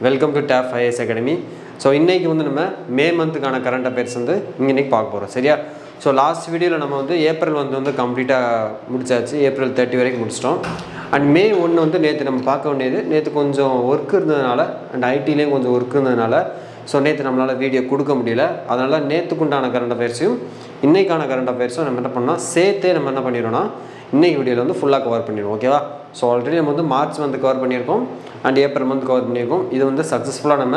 Welcome to டேப் IAS academy. So இன்றைக்கி வந்து நம்ம மே மந்த்துக்கான கரண்ட் அஃபேர்ஸ் வந்து இன்றைக்கி பார்க்க போகிறோம். சரியா? ஸோ லாஸ்ட் வீடியோவில் நம்ம வந்து ஏப்ரல் வந்து கம்ப்ளீட்டாக முடிச்சாச்சு. ஏப்ரல் 30 வரைக்கும் முடிச்சிட்டோம். அண்ட் மே 1 வந்து நேற்று நம்ம பார்க்க வேண்டியது. நேற்று கொஞ்சம் ஒர்க் இருந்ததுனால அண்ட் ஐடிலேயும் கொஞ்சம் ஒர்க் இருந்ததுனால ஸோ நேற்று நம்மளால் வீடியோ கொடுக்க முடியல. அதனால் நேற்றுக்குண்டான கரண்ட் அஃபேர்ஸையும் இன்றைக்கான கரண்ட் அஃபேர்ஸும் நம்ம என்ன பண்ணோம், சேர்த்தே நம்ம என்ன பண்ணிடுவோம்னா இன்றைக்கி வீடியோவில் வந்து ஃபுல்லாக கவர் பண்ணிடுவோம். ஓகேவா? ஸோ ஆல்ரெடி நம்ம வந்து மார்ச் மந்த் கவர் பண்ணியிருக்கோம் அண்ட் ஏப்ரல் மந்த் கவர் பண்ணியிருக்கோம். இது வந்து சக்ஸஸ்ஃபுல்லாக நம்ம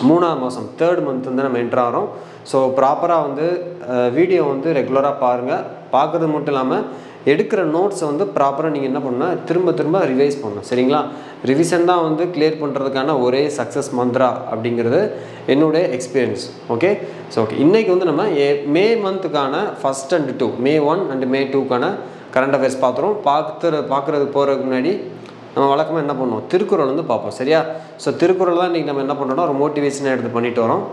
3ஆம் மாதம் 3rd மந்த் வந்து நம்ம என்ட்ரு ஆகிறோம். ஸோ ப்ராப்பராக வந்து வீடியோ வந்து ரெகுலராக பாருங்கள். பார்க்குறது மட்டும் இல்லாமல் எடுக்கிற நோட்ஸை வந்து ப்ராப்பராக நீங்கள் என்ன பண்ணணும், திரும்ப ரிவைஸ் பண்ணணும். சரிங்களா? ரிவிஷன் தான் வந்து கிளியர் பண்ணுறதுக்கான ஒரே சக்ஸஸ் மந்த்ரா அப்படிங்கிறது என்னுடைய எக்ஸ்பீரியன்ஸ். ஓகே? ஸோ ஓகே, இன்றைக்கி வந்து நம்ம மே மந்த்துக்கான 1 and 2 மே 1 and மே 2க்கான கரண்ட் அஃபேர்ஸ் பார்த்துறோம். பார்க்குறது போகிறதுக்கு முன்னாடி நம்ம வழக்கமாக என்ன பண்ணுவோம், திருக்குறள் வந்து பார்ப்போம். சரியா? ஸோ திருக்குறள் தான் இன்றைக்கி நம்ம என்ன பண்ணுறோம், ஒரு மோட்டிவேஷனாக எடுத்து பண்ணிட்டு வரோம்.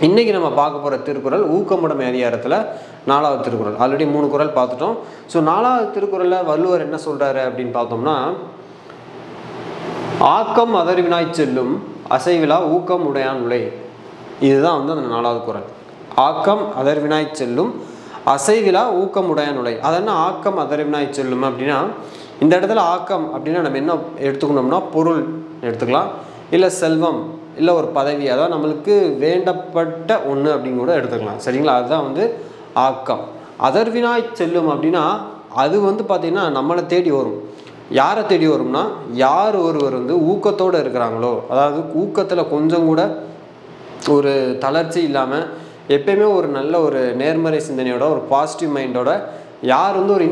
இன்றைக்கி நம்ம பார்க்க போகிற திருக்குறள் ஊக்கமுடைமை அதிகாரத்தில் 4வது திருக்குறள். ஆல்ரெடி 3 குறள் பார்த்துட்டோம். ஸோ 4வது திருக்குறளில் வள்ளுவர் என்ன சொல்கிறாரு அப்படின்னு பார்த்தோம்னா, ஆக்கம் அதறிவினாய் செல்லும் அசைவிலா ஊக்கம் உடையான் உலை. இதுதான் வந்து அந்த 4வது குறள். ஆக்கம் அதறிவினாய் செல்லும் அசைவிலா ஊக்கம் உடையான் உலை. அதென்ன ஆக்கம் அதறிவினாய் செல்லும் அப்படின்னா, இந்த இடத்துல ஆக்கம் அப்படின்னா நம்ம என்ன எடுத்துக்கணும்னா, பொருள் எடுத்துக்கலாம், இல்லை செல்வம், இல்லை ஒரு பதவி, அதான் நம்மளுக்கு வேண்டப்பட்ட ஒன்று அப்படின்னு கூட எடுத்துக்கலாம். சரிங்களா? அதுதான் வந்து ஆக்கம். அதர்வினாய் செல்லும் அப்படின்னா அது வந்து பார்த்திங்கன்னா நம்மளை தேடி வரும். யாரை தேடி வரும்னா, யார் ஒருவர் வந்து ஊக்கத்தோடு இருக்கிறாங்களோ, அதாவது ஊக்கத்தில் கொஞ்சம் கூட ஒரு தளர்ச்சி இல்லாமல் எப்பயுமே ஒரு நல்ல ஒரு நேர்மறை சிந்தனையோட ஒரு பாசிட்டிவ் மைண்டோட யார் வந்து ஒரு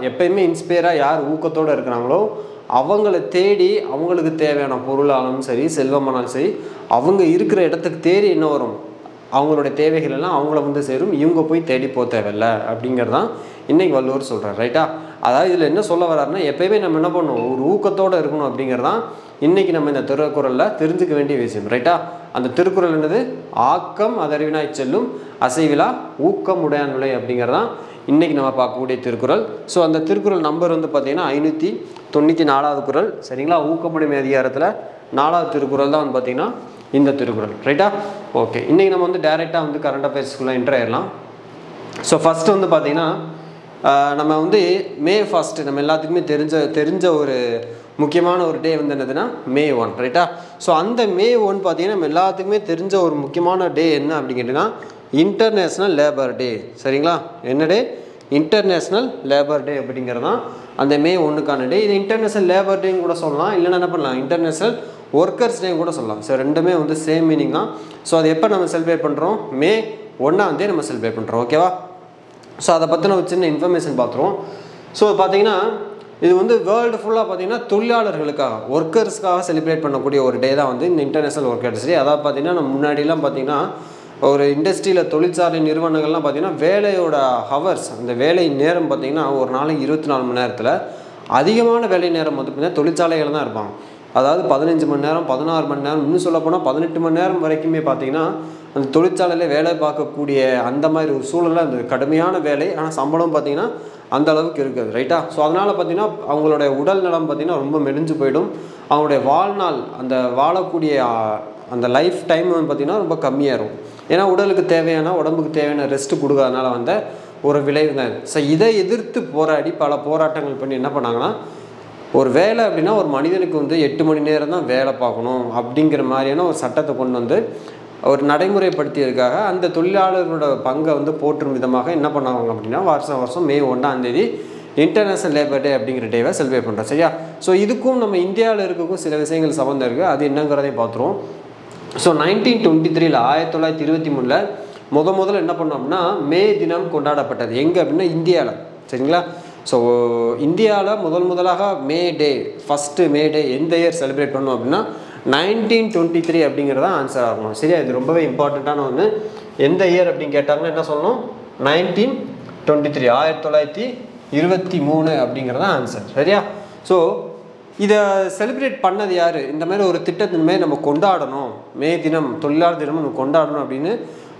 எப்பயுமே இன்ஸ்பயராக யார் ஊக்கத்தோடு இருக்கிறாங்களோ அவங்கள தேடி அவங்களுக்கு தேவையான பொருளானாலும் சரி செல்வமானாலும் சரி அவங்க இருக்கிற இடத்துக்கு தேடி என்ன வரும், அவங்களுடைய தேவைகள் எல்லாம் அவங்கள வந்து சேரும். இவங்க போய் தேடி போக தேவையில்லை அப்படிங்கிறது தான் இன்றைக்கி வள்ளுவர் சொல்கிறார். ரைட்டா? அதாவது இதில் என்ன சொல்ல வர்றாருன்னா, எப்பயுமே நம்ம என்ன பண்ணணும், ஒரு ஊக்கத்தோடு இருக்கணும் அப்படிங்கிறது தான் இன்றைக்கி நம்ம இந்த திருக்குறளில் தெரிஞ்சுக்க வேண்டிய விஷயம். ரைட்டா? அந்த திருக்குறள் என்னது, ஆக்கம் அதறிவினாய் செல்லும் அசைவிலா ஊக்கம் உடையான் உலை அப்படிங்கிறது தான் இன்றைக்கி நம்ம பார்க்கக்கூடிய திருக்குறள். ஸோ அந்த திருக்குறள் நம்பர் வந்து பார்த்திங்கன்னா 594வது குறள். சரிங்களா? ஊக்கமுடைமை அதிகாரத்தில் 4வது திருக்குறள் தான் வந்து பார்த்திங்கன்னா இந்த திருக்குறள். ரைட்டா? ஓகே, இன்றைக்கி நம்ம வந்து டைரெக்டாக வந்து கரண்ட் அஃபேர்ஸ்க்குள்ளே என்ட்ரு ஆயிடலாம். ஸோ ஃபஸ்ட்டு வந்து பார்த்திங்கன்னா நம்ம வந்து மே 1 நம்ம எல்லாத்துக்குமே தெரிஞ்ச ஒரு முக்கியமான ஒரு டே வந்து என்னதுன்னா மே 1. ரைட்டா? ஸோ அந்த மே 1 பார்த்திங்கன்னா நம்ம எல்லாத்துக்குமே தெரிஞ்ச ஒரு முக்கியமான டே என்ன அப்படின்னு கேட்டிங்கன்னா இன்டர்நேஷ்னல் லேபர் டே. சரிங்களா? என்ன டே? இன்டர்நேஷ்னல் லேபர் டே அப்படிங்கிறது தான் அந்த மே 1க்கான டே. இது இன்டர்நேஷ்னல் லேபர் டேன்னு கூட சொல்லலாம், இல்லைன்னா என்ன பண்ணலாம், இன்டர்நேஷ்னல் ஒர்க்கர்ஸ் டே கூட சொல்லலாம். ஸோ ரெண்டுமே வந்து சேம் மீனிங் தான். ஸோ அது எப்போ நம்ம செலிப்ரேட் பண்ணுறோம், மே 1 நம்ம செலிப்ரேட் பண்ணுறோம். ஓகேவா? ஸோ அதை பற்றின ஒரு சின்ன இன்ஃபர்மேஷன் பார்த்துருவோம். ஸோ பார்த்திங்கன்னா இது வந்து வேர்ல்டு ஃபுல்லாக பார்த்திங்கன்னா தொழிலாளர்களுக்காக ஒர்க்கர்ஸ்க்காக செலிப்ரேட் பண்ணக்கூடிய ஒரு டே தான் வந்து இந்த இன்டர்நேஷ்னல் ஒர்க்கர்ஸ் டே. அதாவது பார்த்திங்கன்னா நம்ம முன்னாடிலாம் பார்த்திங்கன்னா ஒரு இண்டஸ்ட்ரியில் தொழிற்சாலை நிறுவனங்கள்லாம் பார்த்திங்கன்னா வேலையோட ஹவர்ஸ், அந்த வேலை நேரம் பார்த்திங்கன்னா ஒரு நாளைக்கு 24 மணி நேரத்தில் அதிகமான வேலை நேரம் வந்து பார்த்திங்கன்னா தொழிற்சாலைகள் தான் இருப்பாங்க. அதாவது 15 மணி நேரம் 16 மணி நேரம், இன்னும் சொல்ல போனால் 18 மணி நேரம் வரைக்குமே பார்த்திங்கன்னா அந்த தொழிற்சாலையில் வேலை பார்க்கக்கூடிய அந்த மாதிரி ஒரு சூழலில் அந்த கடுமையான வேலை, ஆனால் சம்பளம் பார்த்திங்கன்னா அந்த அளவுக்கு இருக்குது. ரைட்டா? ஸோ அதனால் பார்த்திங்கன்னா அவங்களுடைய உடல் நலம் பார்த்திங்கன்னா ரொம்ப மெலிஞ்சு போயிடும். அவங்களுடைய வாழ்நாள், அந்த வாழக்கூடிய அந்த லைஃப் டைம் வந்து பார்த்திங்கன்னா ரொம்ப கம்மியாக இருக்கும். ஏன்னா உடம்புக்கு தேவையான ரெஸ்ட்டு கொடுக்காதனால வந்த ஒரு விளைவு தான் இது. ஸோ இதை எதிர்த்து போராடி பல போராட்டங்கள் பண்ணி என்ன பண்ணாங்கன்னா, ஒரு வேலை அப்படின்னா ஒரு மனிதனுக்கு வந்து 8 மணி நேரம் தான் வேலை பார்க்கணும் அப்படிங்கிற மாதிரியான ஒரு சட்டத்தை கொண்டு வந்து ஒரு நடைமுறைப்படுத்தியதுக்காக அந்த தொழிலாளர்களோட பங்கை வந்து போற்றும் விதமாக என்ன பண்ணுவாங்க அப்படின்னா வருஷம் மே 1 இன்டர்நேஷ்னல் லேபர் டே அப்படிங்கிற டேவை செலிப்ரேட் பண்ணுறோம். சரியா? ஸோ இதுக்கும் நம்ம இந்தியாவில் இருக்கக்கும் சில விஷயங்கள் சம்மந்தம் இருக்குது. அது என்னங்கிறதையும் பார்த்துருவோம். ஸோ 1923 1923 முதல்ல என்ன பண்ணோம்னா மே தினம் கொண்டாடப்பட்டது எங்கே அப்படின்னா இந்தியாவில். சரிங்களா? ஸோ இந்தியாவில் முதலாக மே டே, ஃபஸ்ட்டு மே டே எந்த இயர் செலிப்ரேட் பண்ணோம் அப்படின்னா 1923 அப்படிங்கிறது தான் ஆன்சர் ஆகணும். சரியா? இது ரொம்பவே இம்பார்ட்டண்ட்டான ஒன்று. எந்த இயர் அப்படின்னு கேட்டாங்கன்னா என்ன சொல்லணும், 1923 1923 அப்படிங்கிறது தான் ஆன்சர். சரியா? ஸோ இதை செலிப்ரேட் பண்ணது யார், இந்த மாதிரி ஒரு திட்டத்தின் மாதிரி நம்ம கொண்டாடணும், மே தினம் தொழிலாளர் தினம் நம்ம கொண்டாடணும் அப்படின்னு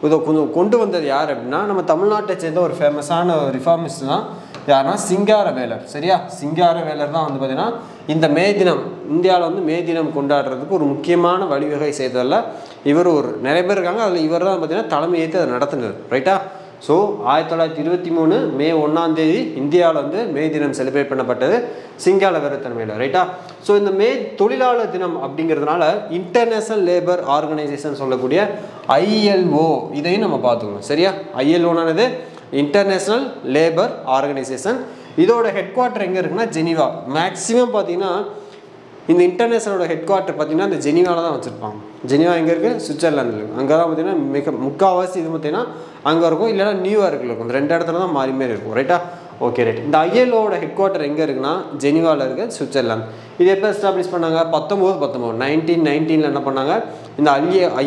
இதை கொஞ்சம் கொண்டு வந்தது யார் அப்படின்னா நம்ம தமிழ்நாட்டை சேர்ந்த ஒரு ஃபேமஸான ரிஃபார்மிஸ்ட் தான். யாருன்னா சிங்காரவேலர். சரியா? சிங்காரவேலர் தான் வந்து பார்த்திங்கன்னா இந்த மே தினம் இந்தியாவில் வந்து மே தினம் கொண்டாடுறதுக்கு ஒரு முக்கியமான வழிவகை செய்ததில் இவர் ஒரு நிறைய பேர் இருக்காங்க. அதில் இவர் தான் பார்த்தீங்கன்னா தலைமை ஏற்று அதை நடத்துனது. ரைட்டா? ஸோ 1923 மே 1ஆம் தேதி இந்தியாவில் வந்து மே தினம் செலிப்ரேட் பண்ணப்பட்டது சிங்காலவர தலைமையில். ரைட்டா? ஸோ இந்த மே தொழிலாளர் தினம் அப்படிங்கிறதுனால இன்டர்நேஷ்னல் லேபர் ஆர்கனைசேஷன் சொல்லக்கூடிய ILO இதையும் நம்ம பார்த்துக்கணும். சரியா? ILOனானது இன்டர்நேஷ்னல் லேபர் ஆர்கனைசேஷன். இதோட ஹெட் குவார்ட்டர் எங்கே இருக்குன்னா ஜெனீவா. மேக்ஸிமம் பார்த்தீங்கன்னா இந்த இன்டர்நேஷனலோட ஹெட் குவார்ட்டர் பார்த்தீங்கன்னா இந்த ஜெனீவாவில் தான் வச்சுருப்பாங்க. ஜெனீவா எங்கே இருக்குது? சுவிட்சர்லாண்டில் இருக்குது. அங்கே தான் பார்த்தீங்கன்னா முக்கால்வாசி இது பார்த்தீங்கன்னா அங்கே இருக்கும், இல்லைனா நியூயார்க்கில் இருக்கும். இந்த 2 இடத்துல தான் மாறி மாரி இருக்கும். ரைட்டா? Okay, right. இந்த ILOவோட ஹெட் குவார்ட்டர் எங்கே இருக்குன்னா ஜெனீவாவில் இருக்குது, சுவிட்சர்லாந்து. இது எப்போ எஸ்டாப்ளிஷ் பண்ணாங்க? 1919 என்ன பண்ணாங்க? இந்த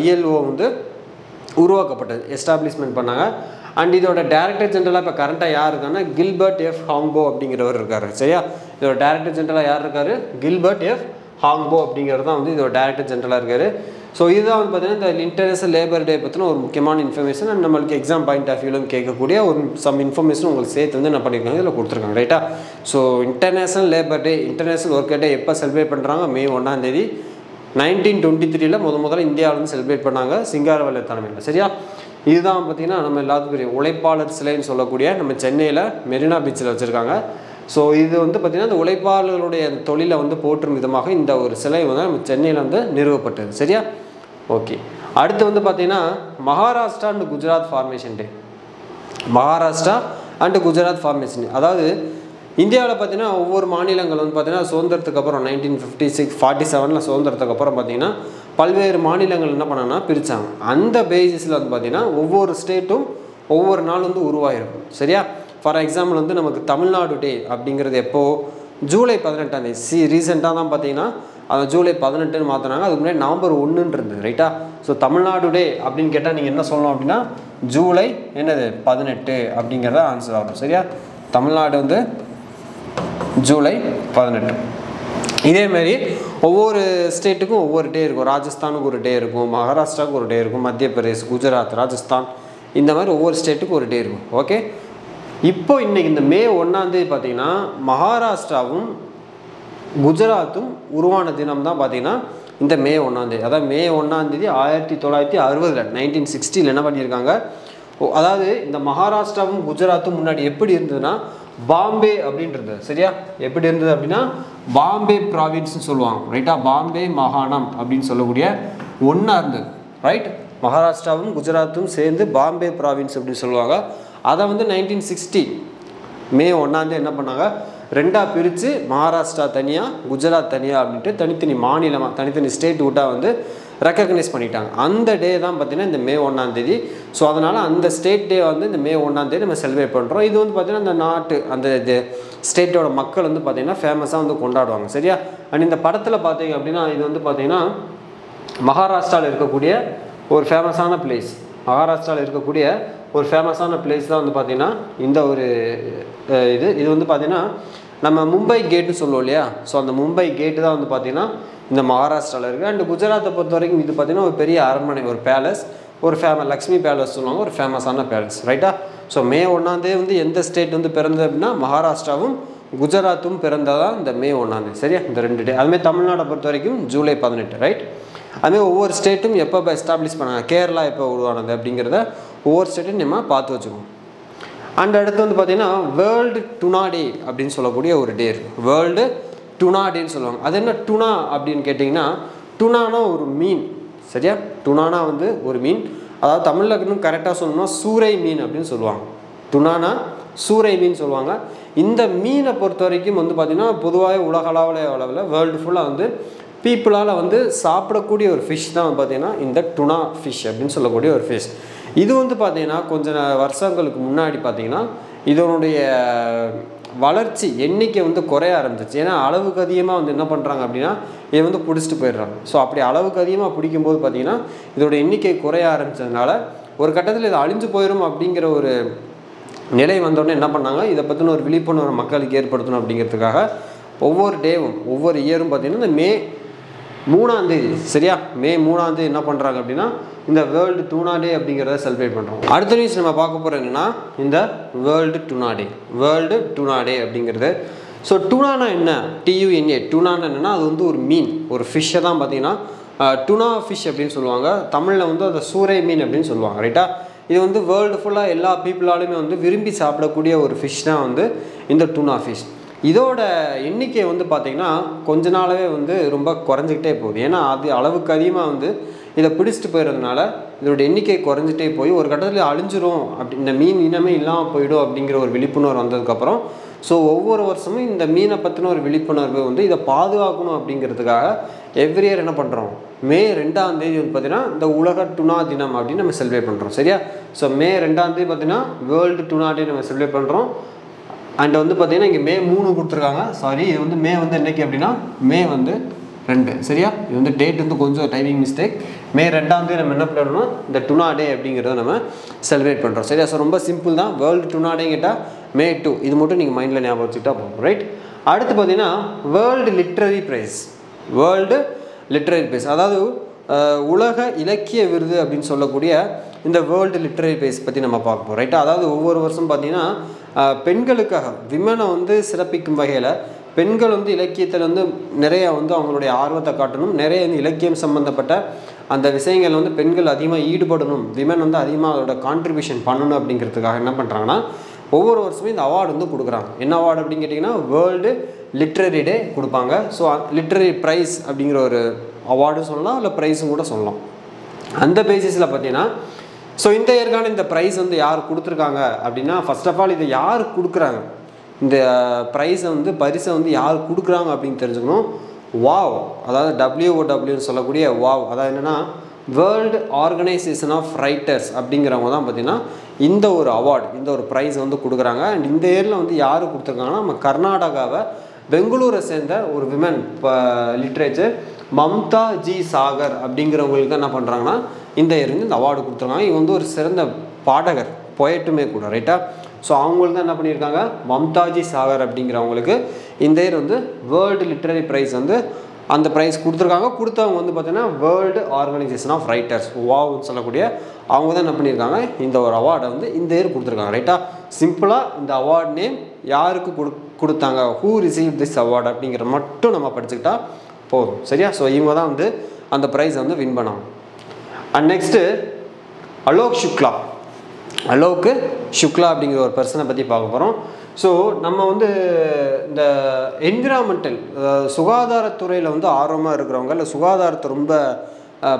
ILO வந்து உருவாக்கப்பட்டது, எஸ்டாப்ளிஷ்மெண்ட் பண்ணாங்க. அண்ட் இதோட டைரக்டர் ஜெனரலாக இப்போ கரண்ட்டாக யார் இருக்காங்கன்னா கில்பர்ட் எஃப் ஹாங்போ அப்படிங்கிறவர் இருக்கார். சரியா? இதோட டைரக்டர் ஜெனரலாக யார் இருக்கார்? கில்பர்ட் எஃப் ஹாங்போ அப்படிங்கிறது தான் வந்து இதோட டைரக்டர் ஜெனரலாக இருக்கார். ஸோ இதுதான் வந்து பார்த்தீங்கன்னா இந்த இன்டர்நேஷனல் லேபர் டே பற்றின ஒரு முக்கியமான இன்ஃபர்மேஷன். அண்ட் நம்மளுக்கு எக்ஸாம் பாயிண்ட் ஆஃப் வியூலும் கேட்கக்கூடிய ஒரு சம் இன்ஃபர்மேஷன் உங்களுக்கு சேர்த்து வந்து என்ன பண்ணியிருக்காங்க, இதில் கொடுத்துருக்காங்க. ரைட்டா? So international labour day, international worker day எப்போ செலிப்ரேட் பண்ணுறாங்க? மே 1ஆம் தேதி 1923 முதல்ல இந்தியாவில் வந்து செலிப்ரேட் பண்ணாங்க சிங்காரவேலர் தலைமையில். சரியா? இதுதான் பார்த்தீங்கன்னா நம்ம எல்லாத்துக்கும் பெரிய உழைப்பாளர் சிலைன்னு சொல்லக்கூடிய நம்ம சென்னையில் மெரினா பீச்சில் வச்சுருக்காங்க. ஸோ இது வந்து பார்த்திங்கன்னா இந்த உழைப்பாளர்களுடைய தொழிலை வந்து போற்றும் விதமாக இந்த ஒரு சிலை வந்து நம்ம சென்னையில் வந்து நிறுவப்பட்டது. சரியா? ஓகே. அடுத்து வந்து பார்த்திங்கன்னா Maharashtra and Gujarat formation day. Maharashtra and Gujarat formation day, அதாவது இந்தியாவில் பார்த்தீங்கன்னா ஒவ்வொரு மாநிலங்கள் வந்து பார்த்தீங்கன்னா சுதந்திரத்துக்கு அப்புறம் 1947 சுதந்திரத்துக்கு அப்புறம் பார்த்தீங்கன்னா பல்வேறு மாநிலங்கள் என்ன பண்ணாங்கன்னா பிரித்தாங்க. அந்த பேசிஸில் வந்து பார்த்திங்கன்னா ஒவ்வொரு ஸ்டேட்டும் ஒவ்வொரு நாள் வந்து உருவாகிருக்கும். சரியா? ஃபார் எக்ஸாம்பிள் வந்து நமக்கு தமிழ்நாடு டே அப்படிங்கிறது எப்போது? ஜூலை 18ஆம் தேதி. ரீசெண்டாக தான் பார்த்தீங்கன்னா அந்த ஜூலை 18ன்னு மாற்றினாங்க. அதுக்கு முன்னாடி நவம்பர் 1ன்னு இருந்தது. ரைட்டா? ஸோ தமிழ்நாடு டே அப்படின்னு கேட்டால் நீங்கள் என்ன சொல்லணும் அப்படின்னா ஜூலை 18 அப்படிங்கிறத ஆன்சர் ஆகும். சரியா? தமிழ்நாடு வந்து ஜூலை 18. இதேமாரி ஒவ்வொரு ஸ்டேட்டுக்கும் ஒவ்வொரு டே இருக்கும். ராஜஸ்தானுக்கு ஒரு டே இருக்கும், மகாராஷ்டிராவுக்கு ஒரு டே இருக்கும், மத்திய பிரதேஷ், குஜராத், ராஜஸ்தான், இந்த மாதிரி ஒவ்வொரு ஸ்டேட்டுக்கும் ஒரு டே இருக்கும். ஓகே. இப்போ இன்றைக்கி இந்த மே 1ஆம் தேதி பார்த்தீங்கன்னா மகாராஷ்டிராவும் குஜராத்தும் உருவான தினம் தான் பார்த்தீங்கன்னா இந்த மே 1ஆம் தேதி. அதாவது மே 1ஆம் தேதி 1960 1960 என்ன பண்ணியிருக்காங்க? அதாவது இந்த மகாராஷ்டிராவும் குஜராத்தும் முன்னாடி எப்படி இருந்ததுன்னா பாம்பே அப்படின்றது. சரியா? எப்படி இருந்தது அப்படின்னா பாம்பே ப்ராவின்ஸ்னு சொல்லுவாங்க. ரைட்டா? பாம்பே மாகாணம் அப்படின்னு சொல்லக்கூடிய ஒன்றா இருந்தது. ரைட்? மகாராஷ்டிராவும் குஜராத்தும் சேர்ந்து பாம்பே ப்ராவின்ஸ் அப்படின்னு சொல்லுவாங்க. அதை வந்து 1960 மே 1ஆம் தேதி என்ன பண்ணாங்க? 2ஆக பிரித்து மகாராஷ்டிரா தனியாக குஜராத் தனியாக அப்படின்ட்டு தனித்தனி மாநிலமாக தனித்தனி ஸ்டேட் விட்டால் வந்து ரெக்கக்னைஸ் பண்ணிட்டாங்க. அந்த டே தான் பார்த்தீங்கன்னா இந்த மே 1ஆம் தேதி. ஸோ அதனால் அந்த ஸ்டேட் டே வந்து இந்த மே 1ஆம் தேதி நம்ம செலிப்ரேட் பண்ணுறோம். இது வந்து பார்த்திங்கன்னா அந்த நாட்டு அந்த ஸ்டேட்டோட மக்கள் வந்து பார்த்திங்கன்னா ஃபேமஸாக வந்து கொண்டாடுவாங்க. சரியா? அண்ட் இந்த படத்தில் பார்த்தீங்க அப்படின்னா இது வந்து பார்த்திங்கன்னா மகாராஷ்டிராவில் இருக்கக்கூடிய ஒரு ஃபேமஸான பிளேஸ். மகாராஷ்டிராவில் இருக்கக்கூடிய ஒரு ஃபேமஸான பிளேஸ் தான் வந்து பார்த்திங்கன்னா இந்த ஒரு இது வந்து பார்த்திங்கன்னா நம்ம மும்பை கேட்டுன்னு சொல்லுவோம் இல்லையா? ஸோ அந்த மும்பை கேட்டு தான் வந்து பார்த்திங்கன்னா இந்த மகாராஷ்டிராவில் இருக்குது. அண்ட் குஜராத்தை பொறுத்த வரைக்கும் இது பார்த்திங்கன்னா ஒரு பெரிய அரண்மனை, ஒரு பேலஸ், ஒரு லக்ஷ்மி பேலஸ் சொல்லுவாங்க, ஒரு ஃபேமஸான பேலஸ். ரைட்டா? ஸோ மே 1ஆம் தேதி வந்து எந்த ஸ்டேட் வந்து பிறந்தது அப்படின்னா மகாராஷ்டிராவும் குஜராத்தும் பிறந்ததான் இந்த மே 1ஆம் தேதி. சரியா? இந்த 2 டே. அதுமாதிரி தமிழ்நாடை பொறுத்த வரைக்கும் ஜூலை 18. ரைட்? அதுமாதிரி ஒவ்வொரு ஸ்டேட்டும் எப்போ எஸ்டாப்ளிஷ் பண்ணாங்க, கேரளா எப்போ உருவானது அப்படிங்கிறத ஒவ்வொரு ஸ்டேட்டும் நம்ம பார்த்து வச்சுக்கோம். அண்ட் அடுத்து வந்து பார்த்திங்கன்னா வேர்ல்டு டுனா டே அப்படின்னு சொல்லக்கூடிய ஒரு டே இருக்குது. வேர்ல்டு டுனா டேன்னு சொல்லுவாங்க. அது என்ன டுனா அப்படின்னு கேட்டிங்கன்னா டுனானா ஒரு மீன். சரியா? டுனானா வந்து ஒரு மீன். அதாவது தமிழில் இன்னும் கரெக்டாக சொல்லணும்னா சூறை மீன் அப்படின்னு சொல்லுவாங்க. டுனானா சூறை மீன் சொல்லுவாங்க. இந்த மீனை பொறுத்த வரைக்கும் வந்து பார்த்திங்கன்னா பொதுவாக உலகளவில் வேர்ல்டு ஃபுல்லாக வந்து பீப்புளால் வந்து சாப்பிடக்கூடிய ஒரு ஃபிஷ் தான் பார்த்திங்கன்னா இந்த டுனா ஃபிஷ் அப்படின்னு சொல்லக்கூடிய ஒரு ஃபிஷ். இது வந்து பார்த்திங்கன்னா கொஞ்சம் வருஷங்களுக்கு முன்னாடி பார்த்திங்கன்னா இதனுடைய வளர்ச்சி எண்ணிக்கை வந்து குறைய ஆரம்பிச்சிச்சு. ஏன்னா அளவுக்கு அதிகமாக வந்து என்ன பண்ணுறாங்க அப்படின்னா இதை வந்து பிடிச்சிட்டு போயிடுறாங்க. ஸோ அப்படி அளவுக்கு அதிகமாக பிடிக்கும்போது பார்த்திங்கன்னா இதோட எண்ணிக்கை குறைய ஆரம்பித்ததுனால ஒரு கட்டத்தில் இது அழிஞ்சு போயிடும் அப்படிங்கிற ஒரு நிலை வந்தோடனே என்ன பண்ணாங்க, இதை பற்றின ஒரு விழிப்புணர்வு மக்களுக்கு ஏற்படுத்தணும் அப்படிங்கிறதுக்காக ஒவ்வொரு டேவும் ஒவ்வொரு இயரும் பார்த்திங்கன்னா இந்த மே 3ஆம் தேதி. சரியா? மே 3ஆம் தேதி என்ன பண்ணுறாங்க அப்படின்னா இந்த வேர்ல்டு டுனா டே அப்படிங்கிறத செலிப்ரேட் பண்ணுறோம். அடுத்த நியூஸ் நம்ம பார்க்க போகிறோம் என்னன்னா இந்த வேர்ல்டு டுனா டே. வேர்ல்டு டுனா டே அப்படிங்கிறது ஸோ டூனானா என்ன, TUNA, டூனானா என்னென்னா அது வந்து ஒரு மீன், ஒரு ஃபிஷ்ஷை தான் பார்த்தீங்கன்னா டுனா ஃபிஷ் அப்படின்னு சொல்லுவாங்க. தமிழில் வந்து அதை சூறை மீன் அப்படின்னு சொல்லுவாங்க, ரைட்டா. இது வந்து வேர்ல்டு ஃபுல்லாக எல்லா பீப்புளாலுமே வந்து விரும்பி சாப்பிடக்கூடிய ஒரு ஃபிஷ் தான் வந்து இந்த டூனா ஃபிஷ். இதோட எண்ணிக்கை வந்து பார்த்திங்கன்னா கொஞ்ச நாளாகவே வந்து ரொம்ப குறைஞ்சிக்கிட்டே போகுது. ஏன்னா அது அளவுக்கு அதிகமாக வந்து இதை பிடிச்சிட்டு போயிடுறதுனால இதோட எண்ணிக்கை குறைஞ்சிட்டே போய் ஒரு கட்டத்தில் அழிஞ்சிரும், அப்படி இந்த மீன் இனமே இல்லாமல் போயிடும் அப்படிங்கிற ஒரு விழிப்புணர்வு வந்ததுக்கப்புறம் ஸோ ஒவ்வொரு வருஷமும் இந்த மீனை பற்றின ஒரு விழிப்புணர்வு வந்து இதை பாதுகாக்கணும் அப்படிங்கிறதுக்காக எவ்ரி இயர் என்ன பண்ணுறோம், மே 2ஆம் தேதி வந்து பார்த்திங்கன்னா இந்த உலக டுனா தினம் அப்படின்னு நம்ம செலிப்ரேட் பண்ணுறோம், சரியா. ஸோ மே 2ஆம் தேதி பார்த்திங்கன்னா வேர்ல்டு டுனா டே நம்ம செலிப்ரேட் பண்ணுறோம். அண்ட் வந்து பார்த்திங்கன்னா இங்கே மே 3 கொடுத்துருக்காங்க, சாரி இது வந்து மே வந்து என்றைக்கு அப்படின்னா மே வந்து 2, சரியா. இது வந்து டேட் வந்து கொஞ்சம் டைமிங் மிஸ்டேக். மே 2ஆம் தேதி நம்ம என்ன பண்ணணும், இந்த டுனா டே அப்படிங்கிறத நம்ம செலிப்ரேட் பண்ணுறோம், சரியா. ஸோ ரொம்ப சிம்பிள் தான், வேர்ல்டு டுனா டே கேட்டால் மே 2, இது மட்டும் நீங்கள் மைண்டில் ஞாபகம் வச்சுக்கிட்டா போகும், ரைட். அடுத்து பார்த்தீங்கன்னா world literary prize, world literary prize அதாவது உலக இலக்கிய விருது அப்படின்னு சொல்லக்கூடிய இந்த வேர்ல்டு லிட்ரரி ப்ரைஸ் பற்றி நம்ம பார்க்க போகிறோம், ரைட்டா. அதாவது ஒவ்வொரு வருஷம் பார்த்திங்கன்னா பெண்களுக்காக விமனை வந்து சிறப்பிக்கும் வகையில் பெண்கள் வந்து இலக்கியத்தில் வந்து நிறைய வந்து அவங்களுடைய ஆர்வத்தை காட்டணும், நிறைய வந்து இலக்கியம் சம்மந்தப்பட்ட அந்த விஷயங்கள் வந்து பெண்கள் அதிகமாக ஈடுபடணும், விமன் வந்து அதிகமாக அதோட கான்ட்ரிபியூஷன் பண்ணணும் அப்படிங்கிறதுக்காக என்ன பண்ணுறாங்கன்னா ஒவ்வொரு வருஷமும் இந்த அவார்டு வந்து கொடுக்குறாங்க. என்ன அவார்டு அப்படின்னு கேட்டிங்கன்னா வேர்ல்டு லிட்ரரி டே கொடுப்பாங்க. ஸோ லிட்ரரி ப்ரைஸ் அப்படிங்கிற ஒரு அவார்டு சொல்லலாம், இல்லை ப்ரைஸும் கூட சொல்லலாம். அந்த பேசிஸில் பார்த்தீங்கன்னா ஸோ இந்த இயற்கான இந்த ப்ரைஸ் வந்து யார் கொடுத்துருக்காங்க அப்படின்னா ஃபர்ஸ்ட் ஆஃப் ஆல் இதை யார் கொடுக்குறாங்க, இந்த ப்ரைஸை வந்து பரிசை வந்து யார் கொடுக்குறாங்க அப்படின்னு தெரிஞ்சுக்கணும். வாவ், அதாவது WOWன்னு சொல்லக்கூடிய வாவ், அதாவது என்னென்னா வேர்ல்டு ஆர்கனைசேஷன் ஆஃப் ரைட்டர்ஸ் அப்படிங்கிறவங்க தான் பார்த்திங்கன்னா இந்த ஒரு அவார்டு, இந்த ஒரு ப்ரைஸ் வந்து கொடுக்குறாங்க. அண்ட் இந்த இயரில் வந்து யார் கொடுத்துருக்காங்கன்னா நம்ம கர்நாடகாவை பெங்களூரை சேர்ந்த ஒரு விமன் இப்போ லிட்ரேச்சர் மம்தா ஜி சாகர் அப்படிங்கிறவங்களுக்கு தான் என்ன பண்ணுறாங்கன்னா இந்த இயர் வந்து இந்த அவார்டு கொடுத்துருக்காங்க. இவங்க வந்து ஒரு சிறந்த பாடகர், பொயட்டுமே கூட, ரைட்டா. ஸோ அவங்களுக்கு தான் என்ன பண்ணியிருக்காங்க, மம்தாஜி சாகர் அப்படிங்கிறவங்களுக்கு இந்த இயர் வந்து வேர்ல்டு லிட்ரரி ப்ரைஸ் வந்து அந்த ப்ரைஸ் கொடுத்துருக்காங்க. கொடுத்தவங்க வந்து பார்த்தீங்கன்னா வேர்ல்டு ஆர்கனைசேஷன் ஆஃப் ரைட்டர்ஸ், வாவ்னு சொல்லக்கூடிய அவங்க தான் என்ன பண்ணியிருக்காங்க இந்த ஒரு அவார்டை வந்து இந்த இயர் கொடுத்துருக்காங்க, ரைட்டா. சிம்பிளாக இந்த அவார்ட் நேம் யாருக்கு கொடுத்தாங்க, ஹூ ரிசீவ் திஸ் அவார்டு அப்படிங்கிற மட்டும் நம்ம படிச்சுக்கிட்டா போதும், சரியா. ஸோ இவங்க தான் வந்து அந்த ப்ரைஸை வந்து வின் பண்ணாங்க. அண்ட் நெக்ஸ்ட்டு அலோக் சுக்லா, அலோக் சுக்லா அப்படிங்கிற ஒரு பர்சனை பற்றி பார்க்க போகிறோம். ஸோ நம்ம வந்து இந்த என்விரான்மெண்டல் சுகாதாரத்துறையில் வந்து ஆர்வமாக இருக்கிறவங்க, இல்லை சுகாதாரத்தை ரொம்ப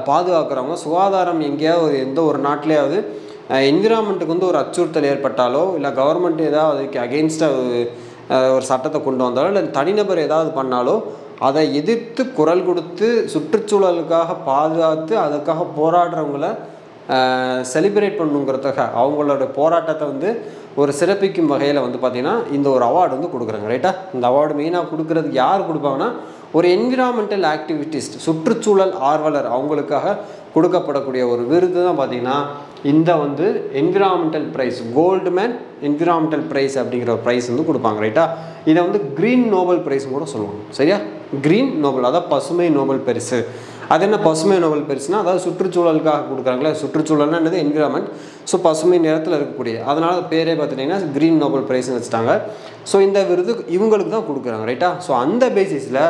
பாதுகாக்கிறவங்க, சுகாதாரம் எங்கேயாவது எந்த ஒரு நாட்டிலேயாவது என்விரான்மெண்ட்டுக்கு வந்து ஒரு அச்சுறுத்தல் ஏற்பட்டாலோ, இல்லை கவர்மெண்ட் ஏதாவது அதுக்கு அகெயின்ஸ்டாக ஒரு சட்டத்தை கொண்டு வந்தாலோ, இல்லை தனிநபர் ஏதாவது பண்ணாலோ அதை எதிர்த்து குரல் கொடுத்து சுற்றுச்சூழலுக்காக பாதுகாத்து அதுக்காக போராடுறவங்கள செலிப்ரேட் பண்ணுங்கிறதுக்காக அவங்களோட போராட்டத்தை வந்து ஒரு சிறப்பிக்கும் வகையில் வந்து பார்த்திங்கன்னா இந்த ஒரு அவார்டு வந்து கொடுக்குறாங்க, ரைட்டா. இந்த அவார்டு மெயினாக கொடுக்குறதுக்கு யார் கொடுப்பாங்கன்னா ஒரு என்விரான்மெண்டல் ஆக்டிவிட்டிஸ்ட், சுற்றுச்சூழல் ஆர்வலர், அவங்களுக்காக கொடுக்கப்படக்கூடிய ஒரு விருது தான் பார்த்திங்கன்னா இந்த வந்து environmental prize, Goldman environmental prize அப்படிங்கிற ஒரு ப்ரைஸ் வந்து கொடுப்பாங்க, ரைட்டா. இதை வந்து க்ரீன் நோபல் ப்ரைஸ்னு கூட சொல்லுவாங்க, சரியா. க்ரீன் நோபல், அதாவது பசுமை நோபல் பரிசு. அது என்ன பசுமை நோபல் பரிசுனா, அதாவது சுற்றுச்சூழலுக்காக கொடுக்குறாங்களே, சுற்றுச்சூழல்னா என்னது என்விரான்மெண்ட், ஸோ பசுமை நிறத்தில் இருக்கக்கூடிய, அதனால் பேரே பார்த்துட்டிங்கன்னா க்ரீன் நோபல் ப்ரைஸ்னு வச்சுட்டாங்க. ஸோ இந்த விருது இவங்களுக்கு தான் கொடுக்குறாங்க, ரைட்டா. ஸோ அந்த பேசிஸில்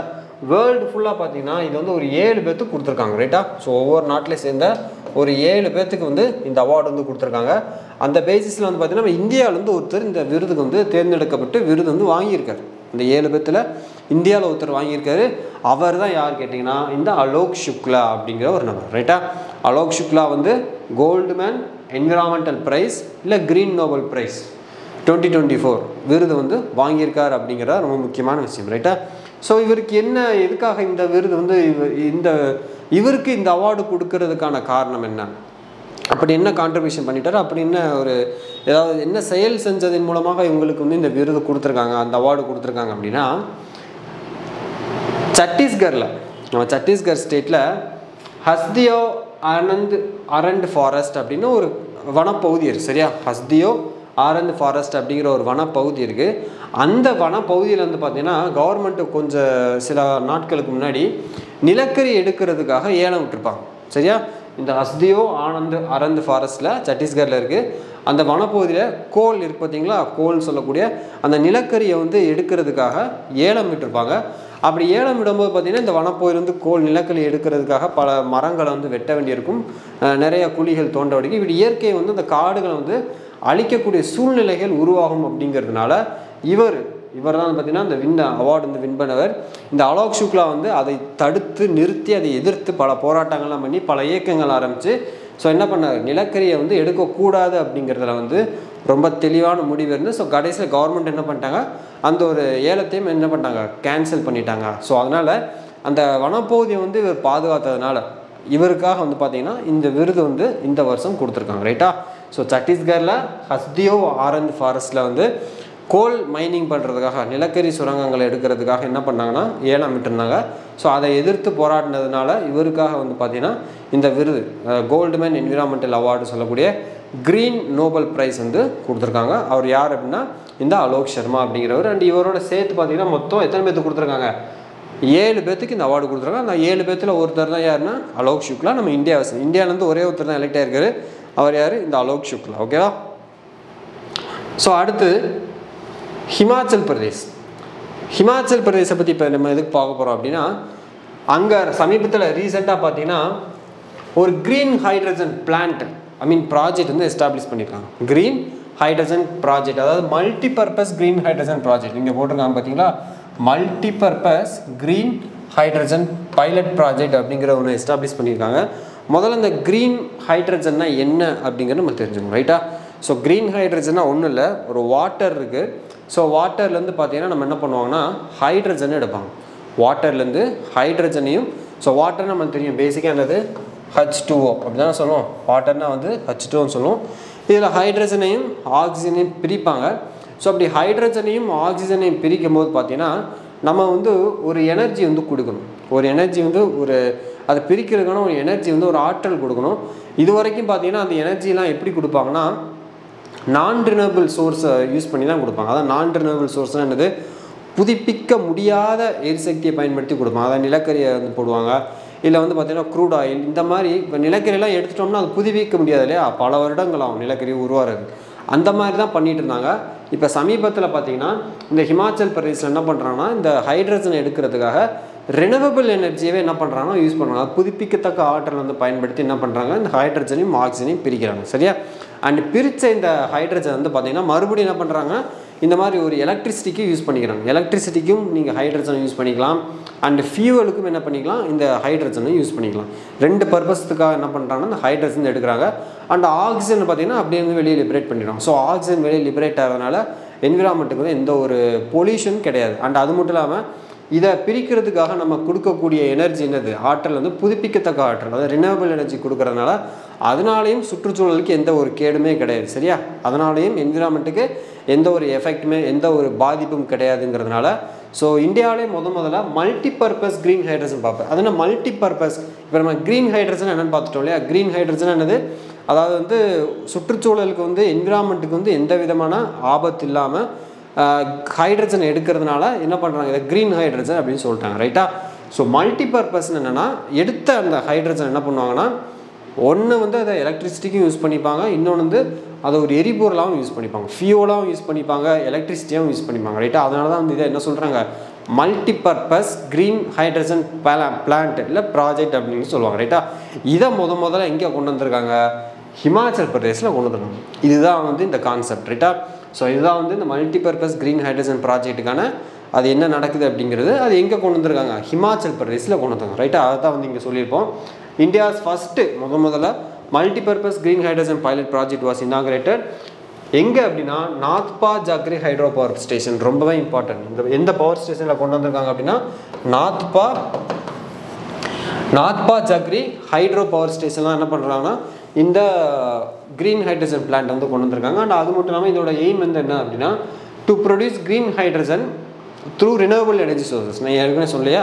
வேர்ல்டு ஃபுல்லாக பார்த்தீங்கன்னா இது வந்து ஒரு 7 பேர்த்துக்கு கொடுத்துருக்காங்க, ரைட்டா. ஸோ ஒவ்வொரு நாட்டிலே சேர்ந்த ஒரு 7 பேர்த்துக்கு வந்து இந்த அவார்டு வந்து கொடுத்துருக்காங்க. அந்த பேசிஸில் வந்து பார்த்திங்கன்னா நம்ம இந்தியாவிலேருந்து ஒருத்தர் இந்த விருதுக்கு வந்து தேர்ந்தெடுக்கப்பட்டு விருது வந்து வாங்கியிருக்காரு. இந்த 7 பேர்த்தில் இந்தியாவில் ஒருத்தர் வாங்கியிருக்காரு. அவர் தான் யார் கேட்டிங்கன்னா இந்த அலோக் சுக்லா அப்படிங்கிற ஒரு நபர், ரைட்டா. அலோக் சுக்லா வந்து கோல்டுமேன் என்விரான்மெண்டல் ப்ரைஸ் இல்லை க்ரீன் நோபல் ப்ரைஸ் 2024 விருது வந்து வாங்கியிருக்கார் அப்படிங்கிற ரொம்ப முக்கியமான விஷயம், ரைட்டா. ஸோ இவருக்கு என்ன, எதுக்காக இந்த விருது வந்து இவருக்கு இந்த அவார்டு கொடுக்கறதுக்கான காரணம் என்ன, அப்படி என்ன கான்ட்ரிபியூஷன் பண்ணிட்டாரு, அப்படி என்ன ஒரு ஏதாவது என்ன செயல் செஞ்சதன் மூலமாக இவங்களுக்கு வந்து இந்த விருது கொடுத்துருக்காங்க, அந்த அவார்டு கொடுத்துருக்காங்க அப்படின்னா, சத்தீஸ்கரில், நம்ம சத்தீஸ்கர் ஸ்டேட்டில் ஹஸ்தியோ அரண்ட் ஃபாரஸ்ட் அப்படின்னு ஒரு வனப்பகுதி இருக்குது, சரியா. ஹஸ்தியோ ஆரண்ட் ஃபாரஸ்ட் அப்படிங்கிற ஒரு வனப்பகுதி இருக்குது. அந்த வனப்பகுதியில் வந்து பார்த்திங்கன்னா கவர்மெண்ட்டு கொஞ்சம் சில நாட்களுக்கு முன்னாடி நிலக்கரி எடுக்கிறதுக்காக ஏலம் விட்டுருப்பாங்க, சரியா. இந்த ஹஸ்தியோ அரண்ட் ஃபாரஸ்ட்டில் சத்தீஸ்கரில் இருக்குது. அந்த வனப்பகுதியில் கோல் இருக்கு பார்த்தீங்களா, கோல்னு சொல்லக்கூடிய அந்த நிலக்கரியை வந்து எடுக்கிறதுக்காக ஏலம் விட்டுருப்பாங்க. அப்படி ஏலம் விடும்போது பார்த்திங்கன்னா இந்த வனப்பகுதியிலிருந்து கோல் நிலக்கரி எடுக்கிறதுக்காக பல மரங்களை வந்து வெட்ட வேண்டியிருக்கும், நிறைய குழிகள் தோண்ட வேண்டியிருக்கும். இப்படி இயற்கையை வந்து அந்த காடுகளை வந்து அழிக்கக்கூடிய சூழ்நிலைகள் உருவாகும். அப்படிங்கிறதுனால இவர் தான் பார்த்திங்கன்னா இந்த அவார்டு வந்து வின் பண்ணவர். இந்த அலோக் சுக்லா வந்து அதை தடுத்து நிறுத்தி அதை எதிர்த்து பல போராட்டங்கள்லாம் பண்ணி பல இயக்கங்கள் ஆரம்பித்து ஸோ என்ன பண்ணார், நிலக்கரியை வந்து எடுக்கக்கூடாது அப்படிங்கிறதுல வந்து ரொம்ப தெளிவான முடிவு இருந்து ஸோ கடைசியில் கவர்மெண்ட் என்ன பண்ணிட்டாங்க, அந்த ஒரு ஏலத்தையும் என்ன பண்ணிட்டாங்க, கேன்சல் பண்ணிட்டாங்க. ஸோ அதனால் அந்த வனப்பகுதியை வந்து இவர் பாதுகாத்ததுனால இவருக்காக வந்து பார்த்திங்கன்னா இந்த விருது வந்து இந்த வருஷம் கொடுத்துருக்காங்க. ரைட்டா? ஸோ சத்தீஸ்கரில் ஹஸ்தியோ ஆரஞ்ச் ஃபாரஸ்ட்டில் வந்து கோல் மைனிங் பண்ணுறதுக்காக நிலக்கரி சுரங்கங்களை எடுக்கிறதுக்காக என்ன பண்ணாங்கன்னா ஏலம் விட்டுருந்தாங்க. ஸோ அதை எதிர்த்து போராடினதுனால இவருக்காக வந்து பார்த்திங்கன்னா இந்த விருது கோல்டுமேன் என்விரான்மெண்டல் அவார்டு சொல்லக்கூடிய க்ரீன் நோபல் ப்ரைஸ் வந்து கொடுத்துருக்காங்க. அவர் யார் அப்படின்னா இந்த அலோக் சர்மா அப்படிங்கிறவர். அண்ட் இவரோட சேர்த்து பார்த்திங்கன்னா மொத்தம் எத்தனை பேர்த்துக்கு கொடுத்துருக்காங்க, 7 பேர்த்துக்கு இந்த அவார்டு கொடுத்துருக்காங்க. அந்த 7 பேர்த்தில் ஒருத்தர் தான் யாருன்னா அலோக் சுக்லா. நம்ம இந்தியாவிலேருந்து ஒரே ஒருத்தர் தான் எலெக்ட் ஆகிருக்காரு. அவர் யார், இந்த அலோக் சுக்லா. ஓகேவா? ஸோ அடுத்து ஹிமாச்சல் பிரதேசை பற்றி இப்போ நம்ம எதுக்கு பார்க்க போகிறோம் அப்படின்னா, அங்கே சமீபத்தில் ரீசெண்டாக பார்த்தீங்கன்னா ஒரு க்ரீன் ஹைட்ரஜன் பிளான்ட் ப்ராஜெக்ட் வந்து எஸ்டாப்ளிஷ் பண்ணியிருக்காங்க. க்ரீன் ஹைட்ரஜன் ப்ராஜெக்ட், அதாவது மல்டிபர்பஸ் க்ரீன் ஹைட்ரஜன் ப்ராஜெக்ட். இங்கே போட்டிருக்காங்க பார்த்தீங்களா, multipurpose green hydrogen pilot project அப்படிங்கிற ஒன்று எஸ்டாப்ளிஷ் பண்ணியிருக்காங்க. முதல்ல இந்த க்ரீன் ஹைட்ரஜன்னா என்ன அப்படிங்கிறது நம்ம தெரிஞ்சுக்கணும். ரைட்டா? ஸோ க்ரீன் ஹைட்ரஜன்னா ஒன்றும் இல்லை, ஒரு வாட்டர் இருக்குது. ஸோ வாட்டர்லேருந்து பார்த்தீங்கன்னா நம்ம என்ன பண்ணுவாங்கன்னா ஹைட்ரஜன் எடுப்பாங்க. வாட்டர்லேருந்து ஹைட்ரஜனையும், ஸோ வாட்டர் நம்ம தெரியும் பேசிக்காக என்னது H2O அப்படி தானே சொல்லுவோம். வாட்டர்னால் வந்து H2Oன்னு சொல்லுவோம். இதில் ஹைட்ரஜனையும் ஆக்சிஜனையும் பிரிப்பாங்க. ஸோ அப்படி ஹைட்ரஜனையும் ஆக்சிஜனையும் பிரிக்கும் போது பார்த்தீங்கன்னா நம்ம வந்து ஒரு எனர்ஜி வந்து கொடுக்கணும். ஒரு எனர்ஜி வந்து அதை பிரிக்கிறதுக்கான ஒரு எனர்ஜி வந்து ஒரு ஆற்றல் கொடுக்கணும். இது வரைக்கும் பார்த்தீங்கன்னா அந்த எனர்ஜிலாம் எப்படி கொடுப்பாங்கன்னா நான் ரினியூவபிள் சோர்ஸை யூஸ் பண்ணி தான் கொடுப்பாங்க. அதான் நான் ரினியூவபிள் சோர்ஸ்னால் என்னது, புதுப்பிக்க முடியாத எரிசக்தியை பயன்படுத்தி கொடுப்பாங்க. அதான் நிலக்கரியை வந்து போடுவாங்க, இல்லை வந்து பார்த்திங்கன்னா க்ரூட் ஆயில். இந்த மாதிரி இப்போ நிலக்கரியெல்லாம் எடுத்துட்டோம்னா அது புதுப்பிக்க முடியாது இல்லையா, பல வருடங்கள் ஆகும் நிலக்கரி உருவாகிறது. அந்த மாதிரி தான் பண்ணிகிட்டு இருந்தாங்க. இப்போ சமீபத்தில் பார்த்திங்கன்னா இந்த ஹிமாச்சல் பிரதேசில் என்ன பண்ணுறாங்கன்னா இந்த ஹைட்ரஜனை எடுக்கிறதுக்காக ரெனியூவபிள் எனர்ஜியவே என்ன பண்ணுறாங்கன்னா யூஸ் பண்ணுறாங்க. புதுப்பிக்கத்தக்க ஆற்றல் வந்து பயன்படுத்தி என்ன பண்ணுறாங்க, இந்த ஹைட்ரஜனையும் ஆக்சிஜனையும் பிரிக்கிறாங்க. சரியா? அண்ட் பிரித்த இந்த ஹைட்ரஜன் வந்து பார்த்திங்கன்னா மறுபடியும் என்ன பண்ணுறாங்க, இந்த மாதிரி ஒரு எலக்ட்ரிசிட்டிக்கு யூஸ் பண்ணிக்கிறாங்க. எலக்ட்ரிசிட்டிக்கும் நீங்கள் ஹைட்ரஜனை யூஸ் பண்ணிக்கலாம், அண்ட் ஃபியூவலுக்கும் என்ன பண்ணிக்கலாம், இந்த ஹைட்ரஜனை யூஸ் பண்ணிக்கலாம். 2 பர்பஸ்த்துக்காக என்ன பண்ணுறாங்கன்னா இந்த ஹைட்ரஜன் எடுக்கிறாங்க. அண்ட் ஆக்சிஜன் பார்த்திங்கன்னா அப்படியே வந்து வெளியே லிபரேட் பண்ணிடுறாங்க. ஸோ ஆக்சிஜன் வெளியே லிபரேட் ஆகிறதுனால என்விரான்மெண்ட்டுக்கு வந்து எந்த ஒரு பொல்யூஷன் கிடையாது. அண்ட் அது மட்டும் இல்லாமல் இதை பிரிக்கிறதுக்காக நம்ம கொடுக்கக்கூடிய எனர்ஜி என்னது, ஆற்றல் வந்து புதுப்பிக்கத்தக்க ஆற்றல், அதாவது ரினியூவபிள் எனர்ஜி கொடுக்கறதுனால அதனாலேயும் சுற்றுச்சூழலுக்கு எந்த ஒரு கேடுமே கிடையாது. சரியா? அதனாலேயும் என்விரான்மெண்ட்டுக்கு எந்த ஒரு எஃபெக்ட்டுமே எந்த ஒரு பாதிப்பும் கிடையாதுங்கிறதுனால ஸோ இந்தியாவிலே முதல்ல மல்டிபர்பஸ் க்ரீன் ஹைட்ரஜன் பார்ப்பேன். அது என்ன மல்டிபர்பஸ், இப்போ நம்ம க்ரீன் ஹைட்ரஜன் என்னென்னு பார்த்துட்டோம் இல்லையா. க்ரீன் ஹைட்ரஜன் என்னது, அதாவது வந்து சுற்றுச்சூழலுக்கு வந்து என்விரான்மெண்ட்டுக்கு வந்து எந்த விதமான ஆபத்து இல்லாமல் ஹைட்ரஜன் எடுக்கிறதுனால என்ன பண்ணுறாங்க, இதை க்ரீன் ஹைட்ரஜன் அப்படின்னு சொல்லிட்டாங்க. ரைட்டா? ஸோ மல்டிபர்பஸ்ன்னு என்னென்னா எடுத்த அந்த ஹைட்ரஜன் என்ன பண்ணுவாங்கன்னா ஒன்று வந்து அதை எலக்ட்ரிசிட்டிக்கும் யூஸ் பண்ணிப்பாங்க, இன்னொன்று வந்து அதை ஒரு எரிபொருளாகவும் யூஸ் பண்ணிப்பாங்க, ஃபியூவலாகவும் யூஸ் பண்ணிப்பாங்க, எலக்ட்ரிசிட்டியாகவும் யூஸ் பண்ணிப்பாங்க. ரைட்டா? அதனால தான் வந்து இதை என்ன சொல்கிறாங்க, மல்டிபர்பஸ் க்ரீன் ஹைட்ரஜன் பிளான்ட் இல்லை ப்ராஜெக்ட் அப்படின்னு சொல்லுவாங்க. ரைட்டா? இதை முதல்ல எங்கே கொண்டு வந்திருக்காங்க, ஹிமாச்சல் பிரதேசில் கொண்டு வந்திருக்காங்க. இதுதான் வந்து இந்த கான்செப்ட். ரைட்டா? ஸோ இதுதான் வந்து இந்த மல்டிபர்பஸ் க்ரீன் ஹைட்ரஜன் ப்ராஜெக்ட்டுக்கான அது என்ன நடக்குது அப்படிங்கிறது, அது எங்கே கொண்டு வந்திருக்காங்க, ஹிமாச்சல் பிரதேசில் கொண்டு வந்தாங்க. ரைட்டா? அதை தான் வந்து இங்கே சொல்லியிருப்போம். இந்தியாஸ் ஃபஸ்ட்டு முதல்ல multipurpose green hydrogen pilot project was inaugurated எங்கே அப்படின்னா நாத்பா ஜக்ரி ஹைட்ரோ பவர் ஸ்டேஷன். ரொம்பவே இம்பார்ட்டன்ட். இந்த எந்த பவர் ஸ்டேஷனில் கொண்டு வந்திருக்காங்க அப்படின்னா நாத்பா ஜக்ரி ஹைட்ரோ பவர் ஸ்டேஷன்லாம் என்ன பண்ணுறாங்கன்னா இந்த க்ரீன் ஹைட்ரஜன் பிளான்ட் வந்து கொண்டு வந்திருக்காங்க. அண்ட் அது மட்டும் இல்லாமல் இதோட எய்ம் வந்து என்ன அப்படின்னா to produce green hydrogen through renewable energy sources. நான் ஏற்கனவே சொல்லையா,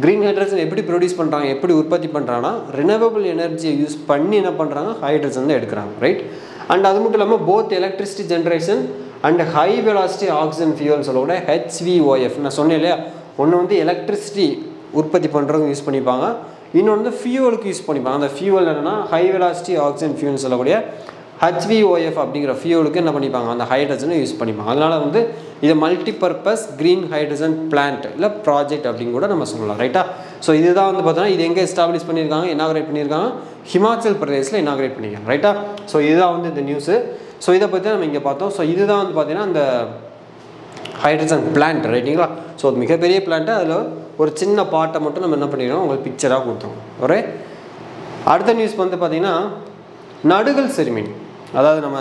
க்ரீன் ஹைட்ரஜன் எப்படி ப்ரொடியூஸ் பண்ணுறாங்க, எப்படி உற்பத்தி பண்ணுறாங்கன்னா ரினியூவபிள் எனர்ஜியை யூஸ் பண்ணி என்ன பண்ணுறாங்க, ஹைட்ரஜன் தான் எடுக்கிறாங்க. ரைட்? அண்ட் அது மட்டும் இல்லாமல் both electricity generation and high velocity oxygen ஃபியூவல்னு சொல்லக்கூட HVOF. நான் சொன்னேன் இல்லையா, ஒன்று வந்து எலக்ட்ரிசிட்டி உற்பத்தி பண்ணுறதுக்கு யூஸ் பண்ணிப்பாங்க, இன்னொன்று வந்து ஃபியூவலுக்கு யூஸ் பண்ணிப்பாங்க. அந்த ஃபியூவல் என்னென்னா ஹை வெலாசிட்டி ஆக்சிஜன் ஃபியூவல்னு சொல்லக்கூடிய HVOF அப்படிங்கிற ஃபியூலுக்கு என்ன பண்ணிப்பாங்க, அந்த ஹைட்ரஜனை யூஸ் பண்ணிப்பாங்க. அதனால் வந்து இது மல்டிபர்பஸ் க்ரீன் ஹைட்ரஜன் பிளான்ட் இல்லை ப்ராஜெக்ட் அப்படின்னு கூட நம்ம சொல்லலாம். ரைட்டா? ஸோ இதுதான் வந்து பார்த்தோன்னா இது எங்கே எஸ்டாப்ளிஷ் பண்ணியிருக்காங்க, இனாகிரேட் பண்ணியிருக்காங்க, ஹிமாச்சல் பிரதேசில் இனாகிரேட் பண்ணியிருக்காங்க. ரைட்டா? ஸோ இதுதான் வந்து இந்த நியூஸு. ஸோ இதை பற்றி நம்ம இங்கே பார்த்தோம். ஸோ இதுதான் வந்து பார்த்தீங்கன்னா அந்த ஹைட்ரஜன் பிளான்ட். ரைட்டுங்களா? ஸோ அது மிகப்பெரிய பிளான்ட்டு, அதில் ஒரு சின்ன பாட்டை மட்டும் நம்ம என்ன பண்ணிடுறோம், உங்களுக்கு பிக்சராக கொடுத்தோம். ஒரே அடுத்த நியூஸ் வந்து பார்த்திங்கன்னா நடுகள் செரிமனி. அதாவது நம்ம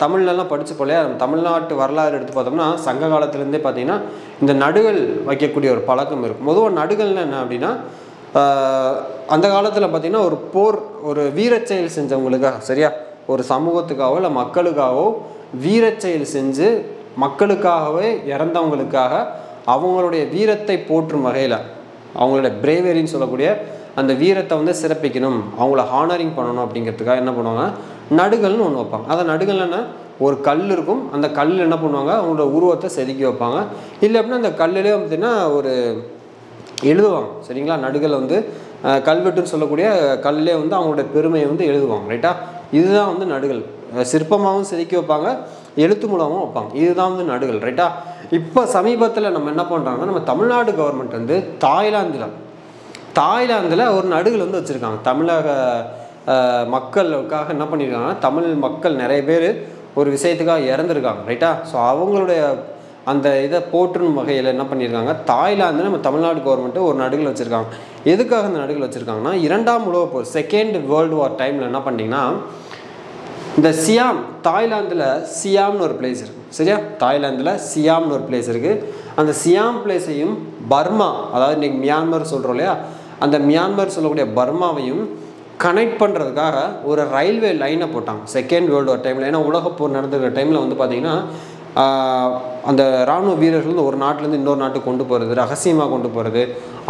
தமிழ்லலாம் படித்து போலையா, நம்ம தமிழ்நாட்டு வரலாறு எடுத்து பார்த்தோம்னா சங்க காலத்துலேருந்தே பார்த்திங்கன்னா இந்த நடுகள் வைக்கக்கூடிய ஒரு பழக்கம் இருக்கும். பொதுவாக நடுகள்னா என்ன அப்படின்னா அந்த காலத்தில் பார்த்திங்கன்னா ஒரு போர், ஒரு வீரச்செயல் செஞ்சவங்களுக்காக, சரியா, ஒரு சமூகத்துக்காகவோ இல்லை மக்களுக்காகவோ வீரச்செயல் செஞ்சு மக்களுக்காகவே இறந்தவங்களுக்காக அவங்களுடைய வீரத்தை போற்றும் வகையில், அவங்களுடைய பிரேவரின்னு சொல்லக்கூடிய அந்த வீரத்தை வந்து சிறப்பிக்கணும், அவங்கள ஹானரிங் பண்ணணும் அப்படிங்கிறதுக்காக என்ன பண்ணுவாங்க, நடுகள்னு ஒன்று வைப்பாங்க. அதை நடுகள் என்ன, ஒரு கல் இருக்கும், அந்த கல் என்ன பண்ணுவாங்க, அவங்களோட உருவத்தை செதுக்கி வைப்பாங்க. இல்லை அப்படின்னா அந்த கல்லுலேயே பார்த்திங்கன்னா ஒரு எழுதுவாங்க. சரிங்களா? நடுகள் வந்து கல்வெட்டுன்னு சொல்லக்கூடிய கல்லே வந்து அவங்களோட பெருமையை வந்து எழுதுவாங்க. ரைட்டா? இதுதான் வந்து நடுகள். சிற்பமாகவும் செதுக்கி வைப்பாங்க, எழுத்து மூலமாகவும் வைப்பாங்க. இதுதான் வந்து நடுகள். ரைட்டா? இப்போ சமீபத்தில் நம்ம என்ன பண்ணுறாங்கன்னா, நம்ம தமிழ்நாடு கவர்மெண்ட் வந்து தாய்லாந்தில் ஒரு நடுகள் வந்து வச்சுருக்காங்க. தமிழக மக்களுக்காக என்ன பண்ணியிருக்காங்கன்னா, தமிழ் மக்கள் நிறைய பேர் ஒரு விஷயத்துக்காக இறந்துருக்காங்க. ரைட்டா? ஸோ அவங்களுடைய அந்த இதை போற்றும் வகையில் என்ன பண்ணியிருக்காங்க, தாய்லாந்தில் நம்ம தமிழ்நாடு கவர்மெண்ட்டு ஒரு நடுகள் வச்சுருக்காங்க. எதுக்காக அந்த நடுகள் வச்சுருக்காங்கன்னா, 2ஆம் உலகப் போர், செகண்ட் வேர்ல்டு வார் டைமில் என்ன பண்ணிங்கன்னா, இந்த சியாம், தாய்லாந்தில் சியாம்னு ஒரு பிளேஸ் இருக்குது. சரியா? தாய்லாந்தில் சியாம்னு ஒரு பிளேஸ் இருக்குது. அந்த சியாம் பிளேஸையும் பர்மா, அதாவது இன்றைக்கி மியான்மர் சொல்கிறோம் இல்லையா, அந்த மியான்மர் சொல்லக்கூடிய பர்மாவையும் கனெக்ட் பண்ணுறதுக்காக ஒரு ரயில்வே லைனை போட்டாங்க செகண்ட் வேர்ல்டு வார் டைமில். ஏன்னா உலகப்போர் நடந்துக்கிற டைமில் வந்து பார்த்திங்கன்னா அந்த இராணுவ வீரர்கள் வந்து ஒரு நாட்டிலேருந்து இன்னொரு நாட்டுக்கு கொண்டு போகிறது, ரகசியமாக கொண்டு போகிறது,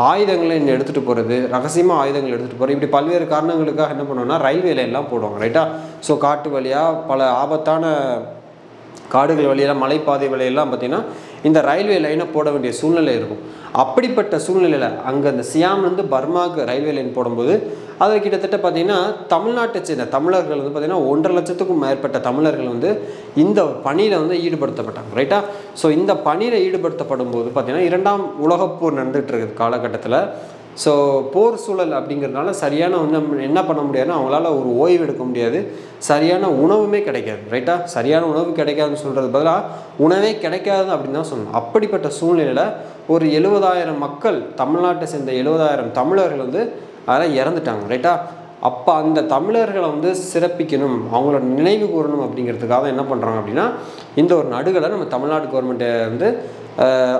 ஆயுதங்களை எடுத்துகிட்டு போகிறது, ரகசியமாக ஆயுதங்கள் எடுத்துகிட்டு போகிறது, இப்படி பல்வேறு காரணங்களுக்காக என்ன பண்ணுவோம்னா ரயில்வே லைன்லாம் போடுவாங்க. ரைட்டா? ஸோ காட்டு வழியாக பல ஆபத்தான காடுகள் வழியெல்லாம் மலைப்பாதை வழியெல்லாம் பார்த்திங்கன்னா இந்த ரயில்வே லைனை போட வேண்டிய சூழ்நிலை இருக்கும். அப்படிப்பட்ட சூழ்நிலையில் அங்கே அந்த சியாம்லேருந்து பர்மாவுக்கு ரயில்வே லைன் போடும்போது அதில் கிட்டத்தட்ட பார்த்திங்கன்னா தமிழ்நாட்டை சேர்ந்த தமிழர்கள் வந்து பார்த்திங்கன்னா 1.5 லட்சத்துக்கும் மேற்பட்ட தமிழர்கள் வந்து இந்த பணியில் வந்து ஈடுபடுத்தப்பட்டாங்க. ரைட்டா? ஸோ இந்த பணியில் ஈடுபடுத்தப்படும் போது பார்த்திங்கன்னா 2ஆம் உலகப்போர் நடந்துகிட்டு இருக்குது காலகட்டத்தில். ஸோ போர் சூழல் அப்படிங்கிறதுனால சரியான என்ன பண்ண முடியாதுன்னா, அவங்களால ஒரு ஓய்வு எடுக்க முடியாது, சரியான உணவுமே கிடைக்காது. ரைட்டா? சரியான உணவு கிடைக்காதுன்னு சொல்கிறது பதிலாக உணவே கிடைக்காது அப்படின்னு தான் சொல்லணும். அப்படிப்பட்ட சூழ்நிலையில் ஒரு 70,000 மக்கள், தமிழ்நாட்டை சேர்ந்த 70,000 தமிழர்கள் வந்து அதெல்லாம் இறந்துட்டாங்க. ரைட்டா? அப்போ அந்த தமிழர்களை வந்து சிறப்பிக்கணும், அவங்களோட நினைவு கூறணும் அப்படிங்கிறதுக்காக என்ன பண்ணுறாங்க அப்படின்னா, இந்த ஒரு நடுகளை நம்ம தமிழ்நாடு கவர்மெண்ட்டை வந்து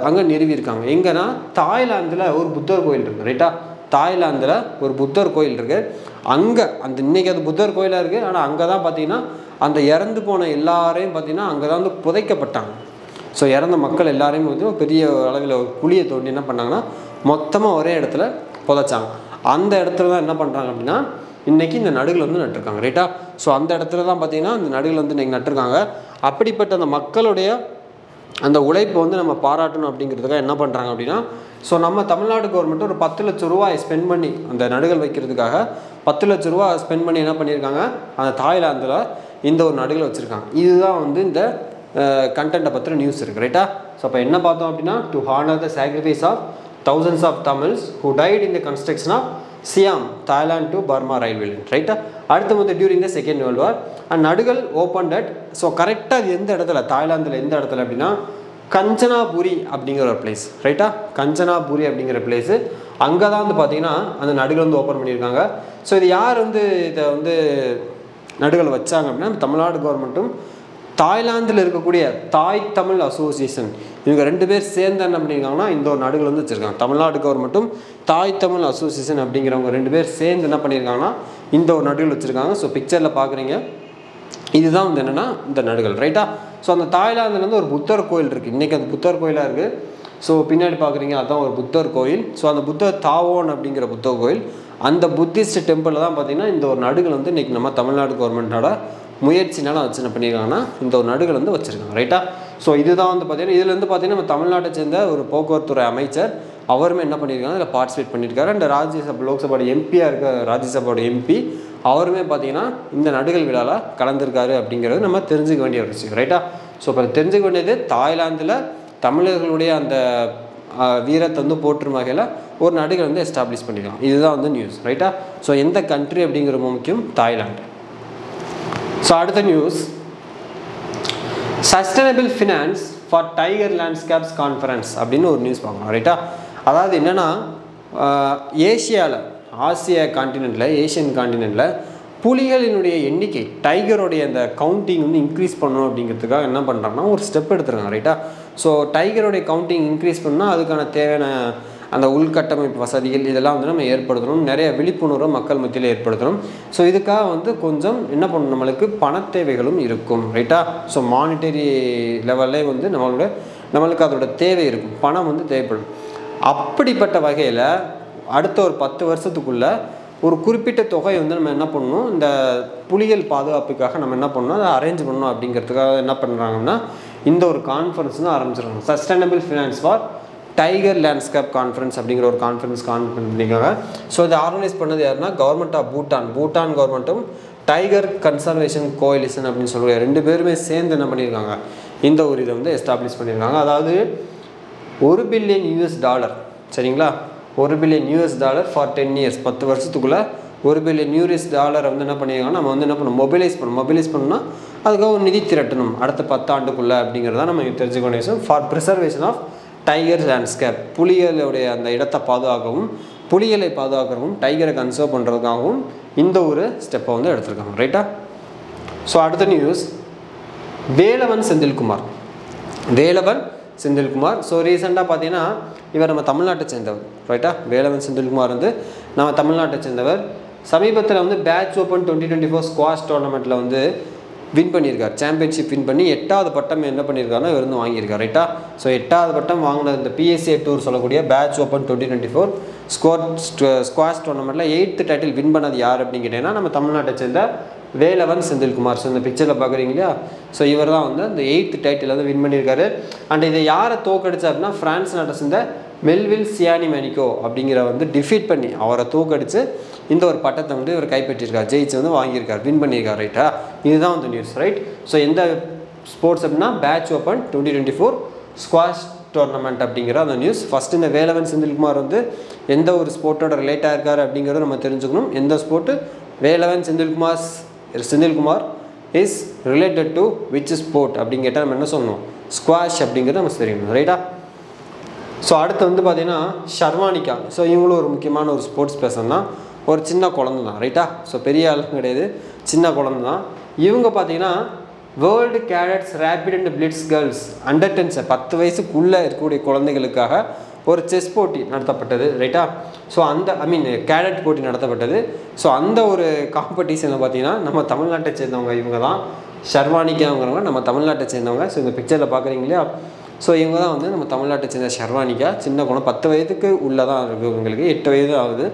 அங்கே நிறுவியிருக்காங்க. எங்கன்னா தாய்லாந்தில் ஒரு புத்தர் கோயில் இருக்குது. ரைட்டா? தாய்லாந்தில் ஒரு புத்தர் கோயில் இருக்குது. அங்கே அந்த இன்றைக்கி அது புத்தர் கோயிலாக இருக்குது. ஆனால் அங்கே தான் பார்த்திங்கன்னா அந்த இறந்து போன எல்லாரையும் பார்த்திங்கன்னா அங்கே தான் வந்து புதைக்கப்பட்டாங்க. ஸோ இறந்த மக்கள் எல்லாரையும் வந்து பெரிய அளவில் ஒரு குழியை தோண்டி என்ன பண்ணாங்கன்னா மொத்தமாக ஒரே இடத்துல புதைச்சாங்க. அந்த இடத்துல தான் என்ன பண்ணுறாங்க அப்படின்னா இன்றைக்கி இந்த நடுகள் வந்து நட்டுருக்காங்க. ரைட்டா? ஸோ அந்த இடத்துல தான் பார்த்திங்கன்னா இந்த நடுகள் வந்து இன்றைக்கி நட்டுருக்காங்க. அப்படிப்பட்ட அந்த மக்களுடைய அந்த உழைப்பை வந்து நம்ம பாராட்டணும் அப்படிங்கிறதுக்காக என்ன பண்ணுறாங்க அப்படின்னா, ஸோ நம்ம தமிழ்நாடு கவர்மெண்ட் ஒரு 10 லட்சம் ரூபாய் ஸ்பெண்ட் பண்ணி அந்த நடுகள் வைக்கிறதுக்காக 10 லட்சம் ரூபா ஸ்பெண்ட் பண்ணி என்ன பண்ணியிருக்காங்க, அந்த தாய்லாந்தில் இந்த ஒரு நடுகள் வச்சுருக்காங்க. இதுதான் வந்து இந்த கண்டென்ட்டை பற்றின நியூஸ் இருக்குது. ரைட்டா? ஸோ அப்போ என்ன பார்த்தோம் அப்படின்னா, to honour the sacrifice of thousands of Tamils who died in the construction of Siam, Thailand to Burma railway line. ரைட்டா? அடுத்து வந்து during the second world war and நடுகள் ஓப்பன் அட், ஸோ கரெக்டாக அது எந்த இடத்துல, தாய்லாந்தில் எந்த இடத்துல அப்படின்னா கஞ்சனாபுரி அப்படிங்கிற ஒரு பிளேஸ். ரைட்டா? கஞ்சனாபுரி அப்படிங்கிற பிளேஸு, அங்கே தான் வந்து பார்த்திங்கன்னா அந்த நடுகள் வந்து ஓப்பன் பண்ணியிருக்காங்க. ஸோ இது யார் வந்து இதை வந்து நடுகள் வச்சாங்க அப்படின்னா, தமிழ்நாடு கவர்மெண்ட்டும் தாய்லாந்தில் இருக்கக்கூடிய தாய் தமிழ் அசோசியேஷன், இவங்க 2 பேர் சேர்ந்து என்ன பண்ணியிருக்காங்கன்னா இந்த ஒரு நடுகள் வந்து வச்சுருக்காங்க. தமிழ்நாடு கவர்மெண்ட்டும் தாய் தமிழ் அசோசியேஷன் அப்படிங்கிறவங்க 2 பேர் சேர்ந்து என்ன பண்ணியிருக்காங்கன்னா இந்த ஒரு நடுகள் வச்சுருக்காங்க. ஸோ பிக்சரில் பார்க்குறீங்க, இதுதான் வந்து என்னென்னா இந்த நடுகள். ரைட்டா? ஸோ அந்த தாய்லாந்தில் வந்து ஒரு புத்தர் கோயில் இருக்குது. இன்றைக்கி அந்த புத்தர் கோயிலாக இருக்குது. ஸோ பின்னாடி பார்க்குறீங்க, அதுதான் ஒரு புத்தர் கோயில். ஸோ அந்த புத்தர் தாவோன் அப்படிங்கிற புத்தர் கோயில், அந்த புத்திஸ்ட் டெம்பிளில் தான் பார்த்திங்கன்னா இந்த ஒரு நடுகள் வந்து இன்றைக்கி நம்ம தமிழ்நாடு கவர்மெண்ட்டோட முயற்சினால வச்சு என்ன பண்ணியிருக்காங்கன்னா இந்த ஒரு நடுகள் வந்து வச்சுருக்காங்க. ரைட்டா? ஸோ இதுதான் வந்து பார்த்திங்கன்னா இதுலேருந்து பார்த்திங்கன்னா நம்ம தமிழ்நாட்டை சேர்ந்த ஒரு போக்குவரத்துறை அமைச்சர் அவருமே என்ன பண்ணியிருக்காங்க இதில் பார்ட்டிசிபேட் பண்ணியிருக்காரு. அண்ட் ராஜ்யசபா லோக்சபாவோட எம்பியாக இருக்க ராஜ்யசபாவோட எம்பி அவருமே பார்த்தீங்கன்னா இந்த நடுகள் விழாவில் கலந்துருக்காரு அப்படிங்கிறது நம்ம தெரிஞ்சுக்க வேண்டிய ஒரு விஷயம், ரைட்டா? ஸோ இப்போ தெரிஞ்சுக்க வேண்டியது தாய்லாந்தில் தமிழர்களுடைய அந்த வீரத்தை வந்து போற்றும் வகையில் ஒரு நடுகள் வந்து எஸ்டாப்ளிஷ் பண்ணிக்கலாம். இதுதான் வந்து நியூஸ், ரைட்டா? ஸோ எந்த கண்ட்ரி அப்படிங்கிற முக்கியம், தாய்லாந்து. ஸோ அடுத்த news, sustainable finance for tiger landscapes conference அப்படின்னு ஒரு நியூஸ் பார்க்கணும், ரைட்டா? அதாவது என்னென்னா ஆசிய காண்டினென்ட்டில் ஏஷியன் காண்டினென்ட்டில் புலிகளினுடைய எண்ணிக்கை டைகருடைய அந்த கவுண்டிங் வந்து இன்க்ரீஸ் பண்ணணும் அப்படிங்கிறதுக்காக என்ன பண்ணுறாங்கன்னா ஒரு ஸ்டெப் எடுத்துருக்காங்க, ரைட்டா? ஸோ டைகருடைய கவுண்டிங் இன்க்ரீஸ் பண்ணால் அதுக்கான தேவையான அந்த உள்கட்டமைப்பு வசதிகள் இதெல்லாம் வந்து நம்ம ஏற்படுத்தணும், நிறைய விழிப்புணர்வை மக்கள் மத்தியில் ஏற்படுத்தணும். ஸோ இதுக்காக வந்து கொஞ்சம் என்ன பண்ணணும், நம்மளுக்கு பண தேவைகளும் இருக்கும், ரைட்டா? ஸோ மானிட்டரி லெவல்லே வந்து நம்மளுக்கு அதோட தேவை இருக்கும், பணம் வந்து தேவைப்படும். அப்படிப்பட்ட வகையில் அடுத்த ஒரு 10 வருஷத்துக்குள்ளே ஒரு குறிப்பிட்ட தொகை வந்து நம்ம என்ன பண்ணணும், இந்த புலிகள் பாதுகாப்புக்காக நம்ம என்ன பண்ணணும், அதை அரேஞ்ச் பண்ணணும் அப்படிங்கிறதுக்காக என்ன பண்ணுறாங்கன்னா இந்த ஒரு கான்ஃபரன்ஸ் தான் ஆரம்பிச்சிருக்காங்க. Sustainable finance for tiger landscape conference அப்படிங்கிற ஒரு கான்ஃபரன்ஸ் பண்ணியிருக்காங்க. ஸோ இதை ஆர்கனைஸ் பண்ணது யாருன்னா கவர்மெண்ட் ஆஃப் பூட்டான் கவர்மெண்ட்டும் டைகர் கன்சர்வேஷன் கோலிஷன் அப்படின்னு சொல்லுவாங்க, 2 பேருமே சேர்ந்து என்ன பண்ணியிருக்காங்க, இந்த ஒரு இதை வந்து எஸ்டாப்ளிஷ் பண்ணியிருக்காங்க. அதாவது $1 பில்லியன், சரிங்களா? $1 பில்லியன் ஃபார் 10 இயர்ஸ், 10 வருஷத்துக்குள்ளே $1 பில்லியன் வந்து என்ன பண்ணியிருக்காங்க, நம்ம வந்து என்ன பண்ணணும், மொபிலைஸ் பண்ணணும்னா அதுக்காக ஒரு நிதி திரட்டணும் அடுத்த 10 ஆண்டுக்குள்ளே அப்படிங்கிறத நம்ம தெரிஞ்சுக்க வேண்டிய விஷயம். For preservation of tiger landscape, புலிகளுடைய அந்த இடத்தை பாதுகாக்கவும் புலிகளை பாதுகாக்கிறவும் டைகரை கன்சர்வ் பண்ணுறதுக்காகவும் இந்த ஒரு ஸ்டெப்பை வந்து எடுத்திருக்காங்க, ரைட்டா? ஸோ அடுத்த நியூஸ், வேலவன் செந்தில்குமார். ஸோ ரீசெண்டாக பார்த்தீங்கன்னா இவர் நம்ம தமிழ்நாட்டை சேர்ந்தவர், ரைட்டா? வேலவன் செந்தில்குமார் வந்து நம்ம தமிழ்நாட்டை சேர்ந்தவர். சமீபத்தில் வந்து பேட்ச் ஓப்பன் 2024 ஸ்குவாஷ் டோர்னமெண்ட்டில் வந்து வின் பண்ணியிருக்கார், சாம்பியன்ஷிப் வின் பண்ணி 8வது பட்டம் என்ன பண்ணியிருக்காருன்னா இவர் வந்து வாங்கியிருக்கார், ரைட்டா? ஸோ 8வது பட்டம் வாங்கின இந்த PSA டூர் சொல்லக்கூடிய பேட்ச் ஓப்பன் 2024 ஸ்குவாஷ் டோர்னமெண்ட்டில் 8th டைட்டில் வின் பண்ணது யார் அப்படின்னு கேட்டிங்கன்னா நம்ம தமிழ்நாட்டை சேர்ந்த வேலவன் செந்தில்குமார். ஸோ இந்த பிக்சரில் பார்க்குறீங்க இல்லையா? ஸோ இவர் தான் வந்து அந்த 8th டைட்டில் வந்து வின் பண்ணியிருக்காரு. அண்ட் இதை யாரை தோக்கடிச்சா அப்படின்னா ஃப்ரான்ஸ் நாட்டை சேர்ந்த மெல்வில் சியானிமேனிகோ அப்படிங்கிற வந்து டிஃபீட் பண்ணி அவரை தோக்கடிச்சு இந்த ஒரு பட்டத்தை வந்து இவர் கைப்பற்றியிருக்கார், ஜெயிச்சு வந்து வாங்கியிருக்கார், வின் பண்ணியிருக்கார், ரைட்டா? இதுதான் வந்து நியூஸ், ரைட்? ஸோ எந்த ஸ்போர்ட்ஸ் அப்படின்னா பேட்ச் ஓப்பன் 2024 ஸ்குவாஷ் டோர்னமெண்ட் அப்படிங்கிற அந்த நியூஸ். ஃபஸ்ட்டு இந்த வேலவன் செந்தில்குமார் வந்து எந்த ஒரு ஸ்போர்ட்டோட ரிலேட்டாக இருக்கார் அப்படிங்கிறத நம்ம தெரிஞ்சுக்கணும். எந்த sport Velavan Senthilkumar is related to which sport அப்படின்னு கேட்டால் நம்ம என்ன சொல்லணும், ஸ்குவாஷ் அப்படிங்கிறது நம்ம தெரியணும், ரைட்டா? ஸோ அடுத்து வந்து பார்த்தீங்கன்னா ஷர்வானிகா. ஸோ இவங்களும் ஒரு முக்கியமான ஒரு ஸ்போர்ட்ஸ் பர்சன் தான், ஒரு சின்ன குழந்தை தான், ரைட்டா? ஸோ பெரிய ஆளும் கிடையாது, சின்ன குழந்தை தான். இவங்க பார்த்தீங்கன்னா world cadets rapid and blitz girls under 10 வயசுக்குள்ளே இருக்கக்கூடிய குழந்தைகளுக்காக ஒரு செஸ் போட்டி நடத்தப்பட்டது, ரைட்டா? ஸோ அந்த கேடட் போட்டி நடத்தப்பட்டது. ஸோ அந்த ஒரு காம்படிஷனில் பார்த்தீங்கன்னா நம்ம தமிழ்நாட்டை சேர்ந்தவங்க இவங்க தான், ஷர்வானிகாங்கிறவங்க நம்ம தமிழ்நாட்டை சேர்ந்தவங்க. ஸோ இந்த பிக்சரில் பார்க்குறீங்க இல்லையா? ஸோ இவங்க தான் வந்து நம்ம தமிழ்நாட்டை சேர்ந்த ஷர்வானிகா, சின்ன குழந்தை, 10 வயதுக்கு உள்ளே தான் இருக்குது, இவங்களுக்கு 8 வயது ஆகுது.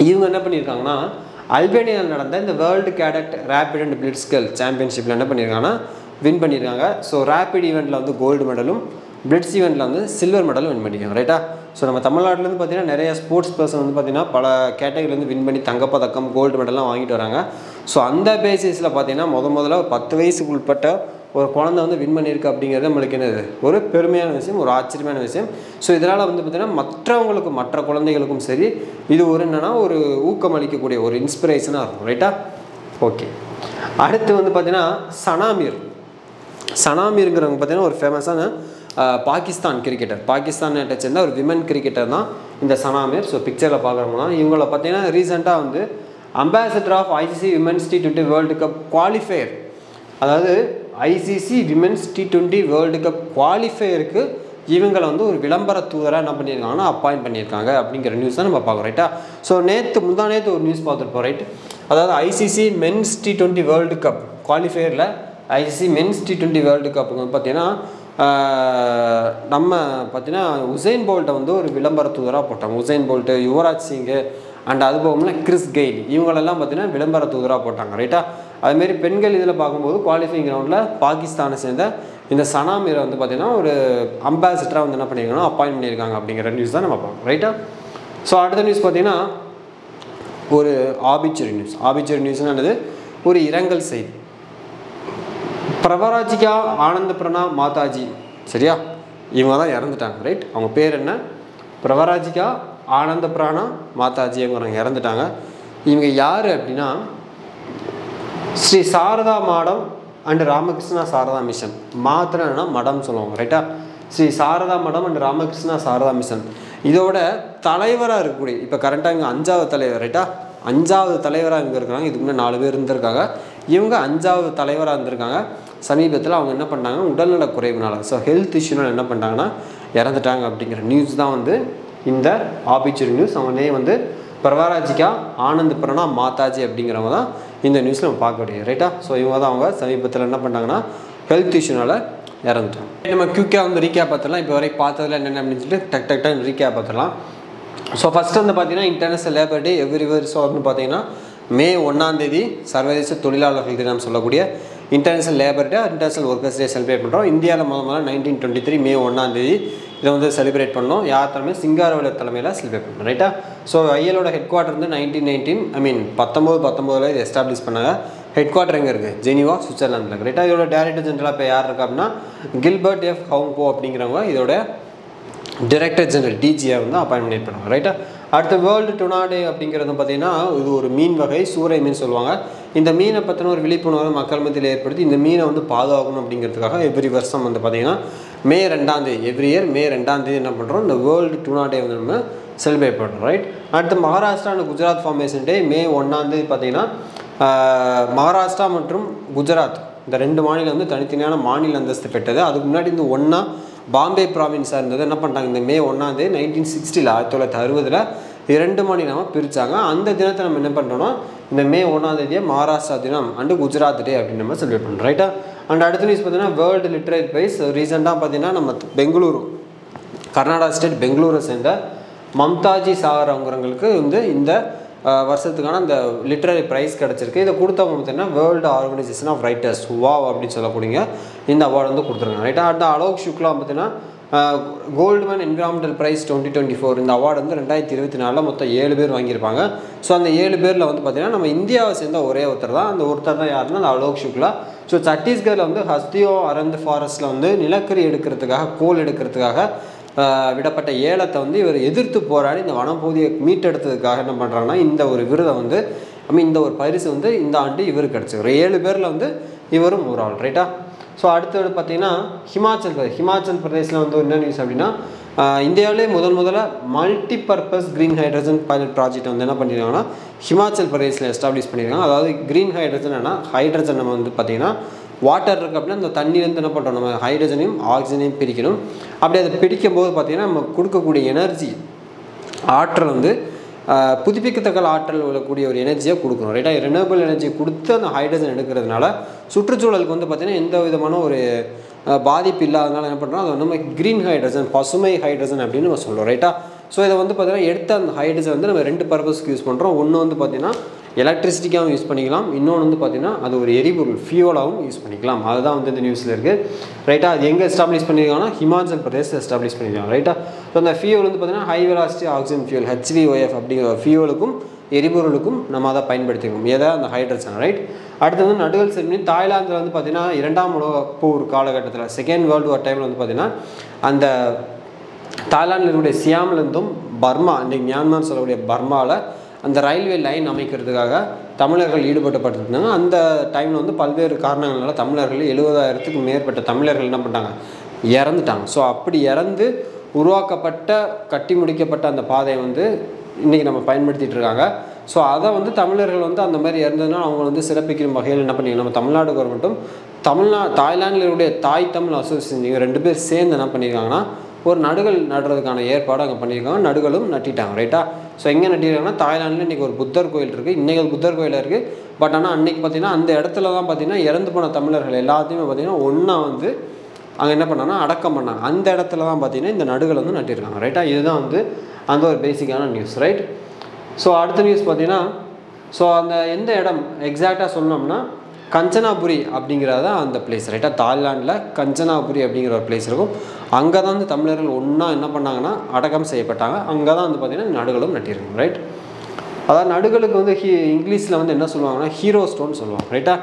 இவங்க என்ன பண்ணியிருக்காங்கன்னா அல்பேனியாவில் நடந்த இந்த world cadet rapid and blitz girl சாம்பியன்ஷிப்பில் என்ன பண்ணியிருக்காங்கன்னா வின் பண்ணியிருக்காங்க. ஸோ ரேபிட் ஈவெண்ட்டில் வந்து கோல்டு மெடலும் பிளிட்ஸ் ஈவெண்ட்டில் வந்து சில்வர் மெடலும் வின் பண்ணியிருக்காங்க, ரைட்டா? ஸோ நம்ம தமிழ்நாட்டிலேருந்து பார்த்தீங்கன்னா நிறைய ஸ்போர்ட்ஸ் பர்சன் வந்து பார்த்திங்கன்னா பல கேட்டகரியிலேருந்து வின் பண்ணி தங்கப்பதக்கம் கோல்டு மெடல்லாம் வாங்கிட்டு வராங்க. ஸோ அந்த பேசிஸில் பார்த்தீங்கன்னா முதல்ல 10 வயசுக்கு உட்பட்ட ஒரு குழந்தை வந்து வின் பண்ணியிருக்கு அப்படிங்கிறது நம்மளுக்கு என்னது ஒரு பெருமையான விஷயம், ஒரு ஆச்சரியமான விஷயம். ஸோ இதனால் வந்து பார்த்திங்கன்னா மற்ற குழந்தைகளுக்கும் சரி இது ஒரு என்னென்னா ஒரு ஊக்கம் அளிக்கக்கூடிய ஒரு இன்ஸ்பிரேஷனாக இருக்கும், ரைட்டா? ஓகே, அடுத்து வந்து பார்த்திங்கன்னா சனாமீருங்கிறவங்க பார்த்திங்கன்னா ஒரு ஃபேமஸான பாகிஸ்தான் கிரிக்கெட்டர், பாகிஸ்தான் நாட்டை சேர்ந்த ஒரு விமன் கிரிக்கெட்டர் தான் இந்த சனாமீர். ஸோ பிக்சரில் பார்க்குறவங்க தான் இவங்கள பார்த்திங்கன்னா ரீசெண்டாக வந்து ambassador of ICC women's T20 world cup qualifier, அதாவது ICC women's T20 world cup குவாலிஃபயருக்கு இவங்களை வந்து ஒரு விளம்பர தூதராக என்ன பண்ணியிருக்காங்கன்னா அப்பாயிண்ட் பண்ணியிருக்காங்க அப்படிங்கிற நியூஸ் தான் நம்ம பார்க்குறோம், ரைட்டா? ஸோ முந்தானேத்து ஒரு நியூஸ் பார்த்துருப்போம், ரைட்? அதாவது ICC men's T20 world cup குவாலிஃபயரில் ICC மென்ஸ் T20 வேர்ல்டு கப்புக்கு வந்து பார்த்திங்கன்னா நம்ம பார்த்தீங்கன்னா உசைன் போல்ட்டை வந்து ஒரு விளம்பர தூதராக போட்டாங்க. Usain Bolt, Yuvraj Singh and அது போகும்னா கிறிஸ் கெயில் இவங்களெல்லாம் பார்த்தீங்கன்னா விளம்பர தூதராக போட்டாங்க, ரைட்டா? அதுமாரி பெண்கள் இதில் பார்க்கும்போது குவாலிஃபைங் ரவுண்டில் பாகிஸ்தானை சேர்ந்த இந்த சனாமீரை வந்து பார்த்திங்கன்னா ஒரு அம்பாசிடராக வந்து என்ன பண்ணியிருக்காங்கன்னா அப்பாயிண்ட் பண்ணியிருக்காங்க அப்படிங்கிற நியூஸ் தான் நம்ம பார்க்கணும், ரைட்டா? ஸோ அடுத்த நியூஸ் பார்த்திங்கன்னா ஒரு ஆபிச்சுரி நியூஸ். ஆபிச்சுரி நியூஸ்னால் என்னது? ஒரு இரங்கல் செய்தி. பிரவராஜிகா ஆனந்தபிரணா மாதாஜி, சரியா, இவங்க தான் இறந்துட்டாங்க, ரைட். அவங்க பேர் என்ன? பிரவராஜிகா ஆனந்தபிராணா மாதாஜி, அவங்க இறந்துட்டாங்க. இவங்க யார் அப்படின்னா ஸ்ரீ சாரதா மாடம் அண்ட் ராமகிருஷ்ணா சாரதா மிஷன். மாத்திரம்னா மடம் சொல்லுவாங்க, ரைட்டா. ஸ்ரீ சாரதா மடம் அண்ட் ராமகிருஷ்ணா சாரதா மிஷன் இதோட தலைவராக இருக்கக்கூடிய, இப்போ கரெக்டாக இங்கே 5வது தலைவர், ரைட்டா. 5வது தலைவராக இங்கே இருக்கிறாங்க. இதுக்கு முன்னே 4 பேர் இருந்திருக்காங்க. இவங்க 5வது தலைவராக இருந்திருக்காங்க. சமீபத்தில் அவங்க என்ன பண்ணாங்க, உடல்நல குறைவுனால, ஸோ ஹெல்த் இஷ்யூனால் என்ன பண்ணிட்டாங்கன்னா இறந்துட்டாங்க அப்படிங்கிற நியூஸ் தான் வந்து இந்த ஆபிச்சுரி நியூஸ். அவங்க நேம் வந்து பிரவராஜிகா ஆனந்தபிரணா மாதாஜி அப்படிங்கிறவங்க தான் இந்த நியூஸில் நம்ம பார்க்க முடியும், ரைட்டா. ஸோ இவங்க தான் அவங்க சமீபத்தில் என்ன பண்ணாங்கன்னா ஹெல்த் இஷ்யூனால் இறந்துட்டாங்க. நம்ம குயிக்காக வந்து ரீகேப் பார்த்துடலாம். இப்போ வரைக்கும் பார்த்ததில் என்னென்ன அப்படின்னு சொல்லிட்டு டக் ரீகேப் பார்த்துடலாம். ஸோ ஃபஸ்ட்டு வந்து பார்த்தீங்கன்னா international labour day every year. So வந்து பார்த்தீங்கன்னா மே 1 சர்வதேச தொழிலாளர்கள் தினம் சொல்லக்கூடிய international labour day, international workers day celebrate பண்ணுறோம். இந்தியாவில் முதல்ல 1923 மே 1 இதை வந்து செலிப்ரேட் பண்ணோம். யார் தலைமை? சிங்காரவேலர் தலைமையில் செலிப்ரேட் பண்ணோம், ரைட்டா. ஸோ ஐஎலோட ஹெட் குவார்ட்டர் வந்து 1919 இதை எஸ்டாப்ளிஷ் பண்ணாங்க. ஹெட் குவார்ட்டர் எங்கே இருக்குது? ஜெனீவா, சுவிட்சர்லாண்டில் இருக்குது, ரைட்டா. இதோட டைரக்டர் ஜெனரலாக இப்போ யார் இருக்கா அப்படின்னா கில்பர்ட் எஃப் ஹவுங்கோ அப்படிங்கிறவங்க இதோட டைரக்டர் ஜெனரல் டிஜியை வந்து அப்பாயின்மெண்ட் பண்ணுவாங்க, ரைட்டா. அடுத்த வேர்ல்டு டுனா டே அப்படிங்கிறது பார்த்தீங்கன்னா இது ஒரு மீன் வகை, சூறை மீன் சொல்லுவாங்க. இந்த மீனை பற்றின ஒரு விழிப்புணர்வு மக்கள் மத்தியில் ஏற்படுத்தி இந்த மீனை வந்து பாதுகாக்கணும் அப்படிங்கிறதுக்காக எவ்ரி வருஷம் வந்து பார்த்தீங்கன்னா மே 2 எவ்ரி இயர் மே 2 என்ன பண்ணுறோம், இந்த வேர்ல்டு டுனா டே வந்து நம்ம செலிப்ரேட் பண்ணுறோம், ரைட். அடுத்து மகாராஷ்டிரா அண்ட் குஜராத் ஃபார்மேஷன் டே மே 1 பார்த்தீங்கன்னா மகாராஷ்டிரா மற்றும் குஜராத் இந்த 2 மாநிலம் வந்து தனித்தனியான மாநில அந்தஸ்து பெற்றது. அதுக்கு முன்னாடி இந்த ஒன்றா பாம்பே ப்ராவின்ஸாக இருந்தது. என்ன பண்ணிட்டாங்க, இந்த மே 1 1960 1960 2 மாநிலமாக பிரித்தாங்க. அந்த தினத்தை நம்ம என்ன பண்ணுறோம்னா இந்த மே 1 மகாராஷ்டிரா தினம் அண்டு குஜராத் டே அப்படின்னு நம்ம செலிப்ரேட் பண்ணுறோம், ரைட்டா. அண்ட் அடுத்த நியூஸ் பார்த்தீங்கன்னா வேர்ல்டு லிட்ரரி ப்ரைஸ். ரீசெண்டாக பார்த்தீங்கன்னா நம்ம பெங்களூரு, கர்நாடகா ஸ்டேட் பெங்களூரை சேர்ந்த மம்தாஜி சாகர் அவங்களுக்கு வந்து இந்த வருஷத்துக்கான அந்த லிட்ரரி ப்ரைஸ் கிடச்சிருக்கு. இதை கொடுத்தவங்க பார்த்தீங்கன்னா வேர்ல்டு ஆர்கனைசேஷன் ஆஃப் ரைட்டர்ஸ், வாவ் அப்படின்னு சொல்லக்கூடிய இந்த அவார்டு வந்து கொடுத்துருக்காங்க, ரைட்டா. அடுத்த அலோக் சுக்லா பார்த்தீங்கன்னா கோல்டுமேன் என்விரான்மெண்டல் ப்ரைஸ் 2024 இந்த அவார்டு வந்து 2024 மொத்தம் 7 பேர் வாங்கியிருப்பாங்க. ஸோ அந்த 7 பேரில் வந்து பார்த்திங்கன்னா நம்ம இந்தியாவை சேர்ந்த ஒரே ஒருத்தர் தான். அந்த ஒருத்தர் தான் யாருன்னா அந்த அலோக் சுக்லா. ஸோ சத்தீஸ்கரில் வந்து ஹஸ்தியோ அரந்த் ஃபாரஸ்ட்டில் வந்து நிலக்கரி எடுக்கிறதுக்காக, கோல் எடுக்கிறதுக்காக விடப்பட்ட ஏலத்தை வந்து இவர் எதிர்த்து போராடி இந்த வனப்பகுதியை மீட்டெடுத்ததுக்காக என்ன பண்ணுறாங்கன்னா இந்த ஒரு விருதை வந்து இந்த ஒரு பரிசு வந்து இந்த ஆண்டு இவருக்கு கிடச்சிருக்கு. 7 பேரில் வந்து இவரும் ஒரு ஆள், ரைட்டா. ஸோ அடுத்தது பார்த்தீங்கன்னா ஹிமாச்சல் பிரதேசில் வந்து என்ன நியூஸ் அப்படின்னா இந்தியாவிலே முதல்ல multi purpose green hydrogen pilot project வந்து என்ன பண்ணியிருக்காங்கன்னா ஹிமாச்சல் பிரதேசில் எஸ்டாப்ளிஷ் பண்ணியிருக்காங்க. அதாவது க்ரீன் ஹைட்ரஜன் ஹைட்ரஜன் நம்ம வந்து பார்த்திங்கன்னா வாட்டர் இருக்குது அப்படின்னா அந்த தண்ணியிலேருந்து என்ன பண்ணுறோம், நம்ம ஹைட்ரஜனையும் ஆக்சிஜனையும் பிரிக்கணும். அப்படி அதை பிடிக்கும் போது பார்த்திங்கன்னா நம்ம கொடுக்கக்கூடிய எனர்ஜி ஆற்றல் வந்து புதுப்பிக்கத்தக்க ஆற்றல் உள்ளக்கூடிய ஒரு எனர்ஜியை கொடுக்கணும், ரைட்டா. ரெனியூவபிள் எனர்ஜி கொடுத்து அந்த ஹைட்ரஜன் எடுக்கிறதுனால சுற்றுச்சூழலுக்கு வந்து பார்த்திங்கன்னா எந்த விதமான ஒரு பாதிப்பு இல்லாதனால என்ன பண்ணுறோம், அது நம்ம க்ரீன் ஹைட்ரஜன், பசுமை ஹைட்ரஜன் அப்படின்னு நம்ம சொல்கிறோம், ரைட்டா. ஸோ இதை வந்து பார்த்திங்கன்னா எடுத்த அந்த ஹைட்ரஜன் வந்து நம்ம 2 பர்பஸ்க்கு யூஸ் பண்ணுறோம். ஒன்று வந்து பார்த்திங்கன்னா எலக்ட்ரிசிட்டிக்காகவும் யூஸ் பண்ணிக்கலாம், இன்னொன்று வந்து பார்த்திங்கன்னா அது ஒரு எரிபொருள் ஃபியூலாகவும் யூஸ் பண்ணிக்கலாம். அதுதான் வந்து இந்த நியூஸில் இருக்குது, ரைட்டா. அது எங்கே எஸ்டாப்ளிஷ் பண்ணியிருக்காங்கன்னா ஹிமாச்சல் பிரதேஷ் எஸ்டாப்ளிஷ் பண்ணியிருக்காங்க, ரைட்டா. ஸோ அந்த ஃபியூல் வந்து பார்த்திங்கன்னா high velocity oxygen fuel HVOF அப்படிங்கிற ஃபியூலுக்கும் எரிபொருளுக்கும் நம்ம அதை பயன்படுத்திக்கணும், ஏதாவது அந்த ஹைட்ரஜன், ரைட். அடுத்து வந்து நடுகள் செரிமனி தாய்லாந்தில் வந்து பார்த்திங்கன்னா 2ஆம் உலகப் போர் காலகட்டத்தில் செகண்ட் வேர்ல்டு வார் டைமில் வந்து பார்த்திங்கன்னா அந்த தாய்லாந்தில் இருக்கக்கூடிய சியாம்லேருந்தும் பர்மா, இன்றைக்கு மியான்மர் சொல்லக்கூடிய பர்மாவில் அந்த ரயில்வே லைன் அமைக்கிறதுக்காக தமிழர்கள் ஈடுபட்டுப்பட்டிருந்தாங்க. அந்த டைமில் வந்து பல்வேறு காரணங்களால் தமிழர்கள் 70,000க்கு மேற்பட்ட தமிழர்கள் என்ன பண்ணிட்டாங்க, இறந்துட்டாங்க. ஸோ அப்படி இறந்து உருவாக்கப்பட்ட கட்டி முடிக்கப்பட்ட அந்த பாதையை வந்து இன்றைக்கி நம்ம பயன்படுத்திகிட்டு இருக்காங்க. ஸோ அதை வந்து தமிழர்கள் வந்து அந்த மாதிரி இறந்ததுனால் அவங்க வந்து சிறப்பிக்கும் வகையில் என்ன பண்ணிங்க, நம்ம தமிழ்நாடு கவர்மெண்ட்டும் தாய்லாந்திலுடைய தாய் தமிழ் அசோசியேஷன் 2 பேர் சேர்ந்து என்ன பண்ணியிருக்காங்கன்னா ஒரு நடுகள் நடுறதுக்கான ஏற்பாடு அங்கே பண்ணியிருக்காங்க. நடுகளும் நட்டிட்டாங்க, ரைட்டா. ஸோ எங்கே நட்டிருக்காங்கன்னா தாய்லாண்டில் இன்றைக்கி ஒரு புத்தர் கோயில் இருக்குது, இன்றைக்கி அது புத்தர் கோயிலாக இருக்குது. பட் ஆனால் அன்றைக்கி பார்த்திங்கன்னா அந்த இடத்துல தான் பார்த்திங்கன்னா இறந்து போன தமிழர்கள் எல்லாத்தையுமே பார்த்திங்கன்னா ஒன்றா வந்து அங்கே என்ன பண்ணாங்கன்னா அடக்கம் பண்ணாங்க. அந்த இடத்துல தான் பார்த்திங்கன்னா இந்த நடுகள் வந்து நட்டிருக்காங்க, ரைட்டா. இதுதான் வந்து அந்த ஒரு பேசிக்கான நியூஸ், ரைட். ஸோ அடுத்த நியூஸ் பார்த்திங்கன்னா ஸோ அந்த எந்த இடம் எக்ஸாக்டாக சொன்னோம்னா கஞ்சனாபுரி அப்படிங்கிறத அந்த பிளேஸ், ரைட்டாக. தாய்லாண்டில் கஞ்சனாபுரி அப்படிங்கிற ஒரு பிளேஸ் இருக்கும். அங்கே தான் வந்து தமிழர்கள் ஒன்றா என்ன பண்ணாங்கன்னா அடக்கம் செய்யப்பட்டாங்க. அங்கே தான் வந்து பார்த்திங்கன்னா நடுகளும் நட்டிருக்காங்க, ரைட். அதாவது நடுகளுக்கு வந்து இங்கிலீஷில் வந்து என்ன சொல்லுவாங்கன்னா ஹீரோ ஸ்டோன் சொல்லுவாங்க ரைட்டா.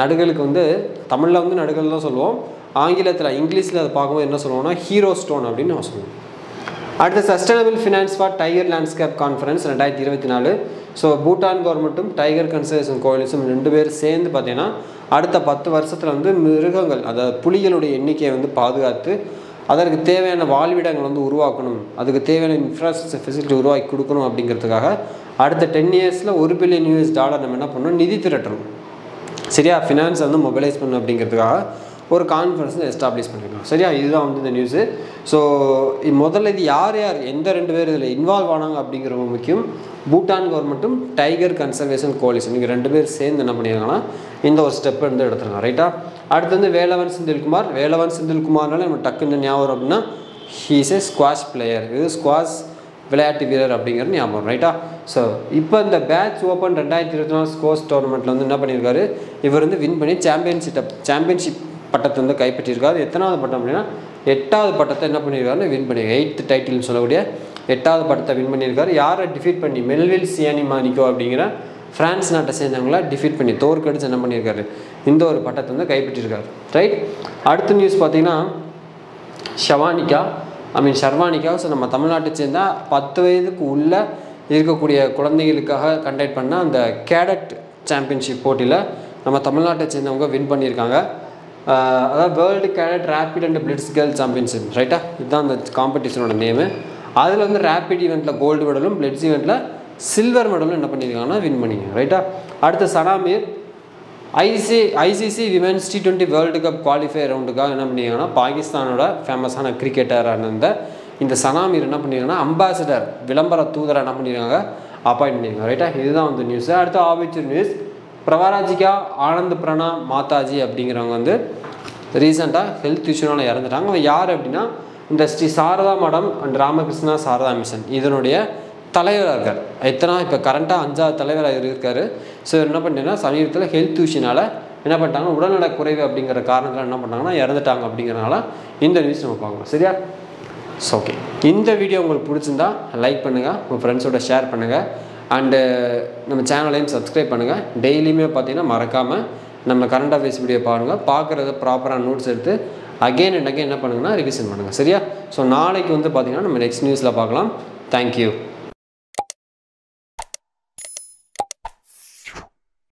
நடுகளுக்கு வந்து தமிழில் வந்து நடுகள் தான் சொல்லுவோம், ஆங்கிலத்தில் இங்கிலீஷில் அதை பார்க்கும்போது என்ன சொல்லுவோம்னா ஹீரோ ஸ்டோன் அப்படின்னு நம்ம சொல்லுவோம். அடுத்து sustainable finance for tiger landscape conference 2024. So Bhutan கவர்மெண்ட்டும் டைகர் கன்சர்வேஷன் கோலிஷனும் 2 பேர் சேர்ந்து பார்த்தீங்கன்னா அடுத்த 10 வருஷத்தில் வந்து மிருகங்கள் அதாவது புலிகளுடைய எண்ணிக்கையை வந்து பாதுகாத்து அதற்கு தேவையான வாழ்விடங்கள் வந்து உருவாக்கணும், அதுக்கு தேவையான இன்ஃப்ராஸ்ட்ரக்சர் ஃபெசிலிட்டி உருவாக்கி கொடுக்கணும் அப்படிங்கிறதுக்காக அடுத்த 10 இயர்ஸில் $1 பில்லியன் நம்ம என்ன பண்ணணும், நிதி திரட்டணும். சரியா, ஃபினான்ஸ் வந்து மொபைலைஸ் பண்ணணும் அப்படிங்கிறதுக்காக ஒரு கான்ஃபரன்ஸ் எஸ்டாப்ளிஷ் பண்ணியிருக்கோம். சரியா, இதுதான் வந்து இந்த நியூஸு. ஸோ முதல்ல இது யார் எந்த 2 பேர் இதில் இன்வால்வ் ஆனாங்க அப்படிங்கிறது முக்கியம். பூட்டான் கவர்மெண்ட்டும் டைகர் கன்சர்வேஷன் கோலிஷன் இங்கே 2 பேர் சேர்ந்து என்ன பண்ணியிருக்காங்கன்னா இந்த ஒரு ஸ்டெப் வந்து எடுத்துருக்காங்க ரைட்டா. அடுத்து வந்து வேலவன் செந்தில்குமார்னால நம்ம டக்குன்னு ஞாபகம் அப்படின்னா ஹீஸ் ஏ ஸ்குவாஷ் பிளேயர், இது ஸ்குவாஷ் விளையாட்டு வீரர் அப்படிங்கிறது ஞாபகம் ரைட்டா. ஸோ இப்போ இந்த பேட்ச் ஓப்பன் 2024 ஸ்கோர்ஸ் டோர்னமெண்ட்டில் வந்து என்ன பண்ணியிருக்காரு, இவர் வந்து வின் பண்ணி சாம்பியன்ஷிப் பட்டத்தை வந்து கைப்பற்றியிருக்காரு. எத்தனாவது பட்டம் அப்படின்னா 8வது பட்டத்தை என்ன பண்ணியிருக்காருன்னு வின் பண்ணியிருக்காரு. 8th டைட்டில்னு சொல்லக்கூடிய 8வது பட்டத்தை வின் பண்ணியிருக்காரு. யாரை டிஃபீட் பண்ணி, மெல்வில் சியானிமானிகோ அப்படிங்கிற ஃப்ரான்ஸ் நாட்டை சேர்ந்தவங்கள டிஃபீட் பண்ணி தோற்கடிச்சு என்ன பண்ணியிருக்காரு, இந்த ஒரு பட்டத்தை வந்து கைப்பற்றியிருக்காரு ரைட். அடுத்த நியூஸ் பார்த்தீங்கன்னா ஷர்வானிகா. ஸோ நம்ம தமிழ்நாட்டை சேர்ந்த 10 வயதுக்கு உள்ள இருக்கக்கூடிய குழந்தைகளுக்காக கண்டக்ட் பண்ண அந்த கேடட் சாம்பியன்ஷிப் போட்டியில் நம்ம தமிழ்நாட்டை சேர்ந்தவங்க வின் பண்ணியிருக்காங்க. அதாவது world cadet rapid and blitz girl championship ரைட்டா, இதுதான் அந்த காம்படிஷனோட நேமு. அதில் வந்து ரேபிட் ஈவெண்ட்டில் கோல்டு மெடலும் பிளிட்ஸ் ஈவெண்ட்டில் சில்வர் மெடலும் என்ன பண்ணியிருக்காங்கன்னா வின் பண்ணிங்க ரைட்டா. அடுத்த Sana Mir ICC women's T20 world cup qualify ரவுண்டுக்காக என்ன பண்ணியிருக்காங்கன்னா பாகிஸ்தானோட ஃபேமஸான கிரிக்கெட்டரான இந்த சனாமீர் என்ன பண்ணியிருக்காங்கன்னா அம்பாசிடர் விளம்பர தூதரை என்ன பண்ணியிருக்காங்க அப்பாயிண்ட் பண்ணியிருக்காங்க ரைட்டா. இதுதான் வந்து நியூஸ். அடுத்த ஆபிச்சூர் நியூஸ், பிரவராஜிகா ஆனந்த் பிரணா மாதாஜி அப்படிங்கிறவங்க வந்து ரீசெண்டாக ஹெல்த் இஷ்யூனால் இறந்துட்டாங்க. அவங்க யார் அப்படின்னா இந்த ஸ்ரீ சாரதா மடம் அண்ட் ராமகிருஷ்ணா சாரதா மிஷன் இதனுடைய தலைவராக இருக்கார். இப்போ கரண்ட்டாக 5வது தலைவராக இருக்கார். ஸோ என்ன பண்ணிட்டீங்கன்னா சமீபத்தில் ஹெல்த் இஷ்யூனால் என்ன பண்ணிட்டாங்க, உடல்நல குறைவு அப்படிங்கிற காரணத்தில் என்ன பண்ணாங்கன்னா இறந்துட்டாங்க. அப்படிங்கிறனால இந்த நியூஸ் நம்ம பார்க்கணும் சரியா. ஸோ ஓகே, இந்த வீடியோ உங்களுக்கு பிடிச்சிருந்தா லைக் பண்ணுங்கள், உங்கள் ஃப்ரெண்ட்ஸோட ஷேர் பண்ணுங்கள், அண்டு நம்ம சேனலையும் சப்ஸ்கிரைப் பண்ணுங்கள். டெய்லியுமே பார்த்தீங்கன்னா மறக்காமல் நம்ம கரண்ட் அஃபேர்ஸ் வீடியோ பாருங்கள். பார்க்குறத ப்ராப்பராக நோட்ஸ் எடுத்து அகெயின் அண்ட் அகெயின் என்ன பண்ணுங்கன்னா ரிவிஷன் பண்ணுங்கள் சரியா. ஸோ நாளைக்கு வந்து பார்த்திங்கன்னா நம்ம நெக்ஸ்ட் நியூஸில் பார்க்கலாம். தேங்க்யூ.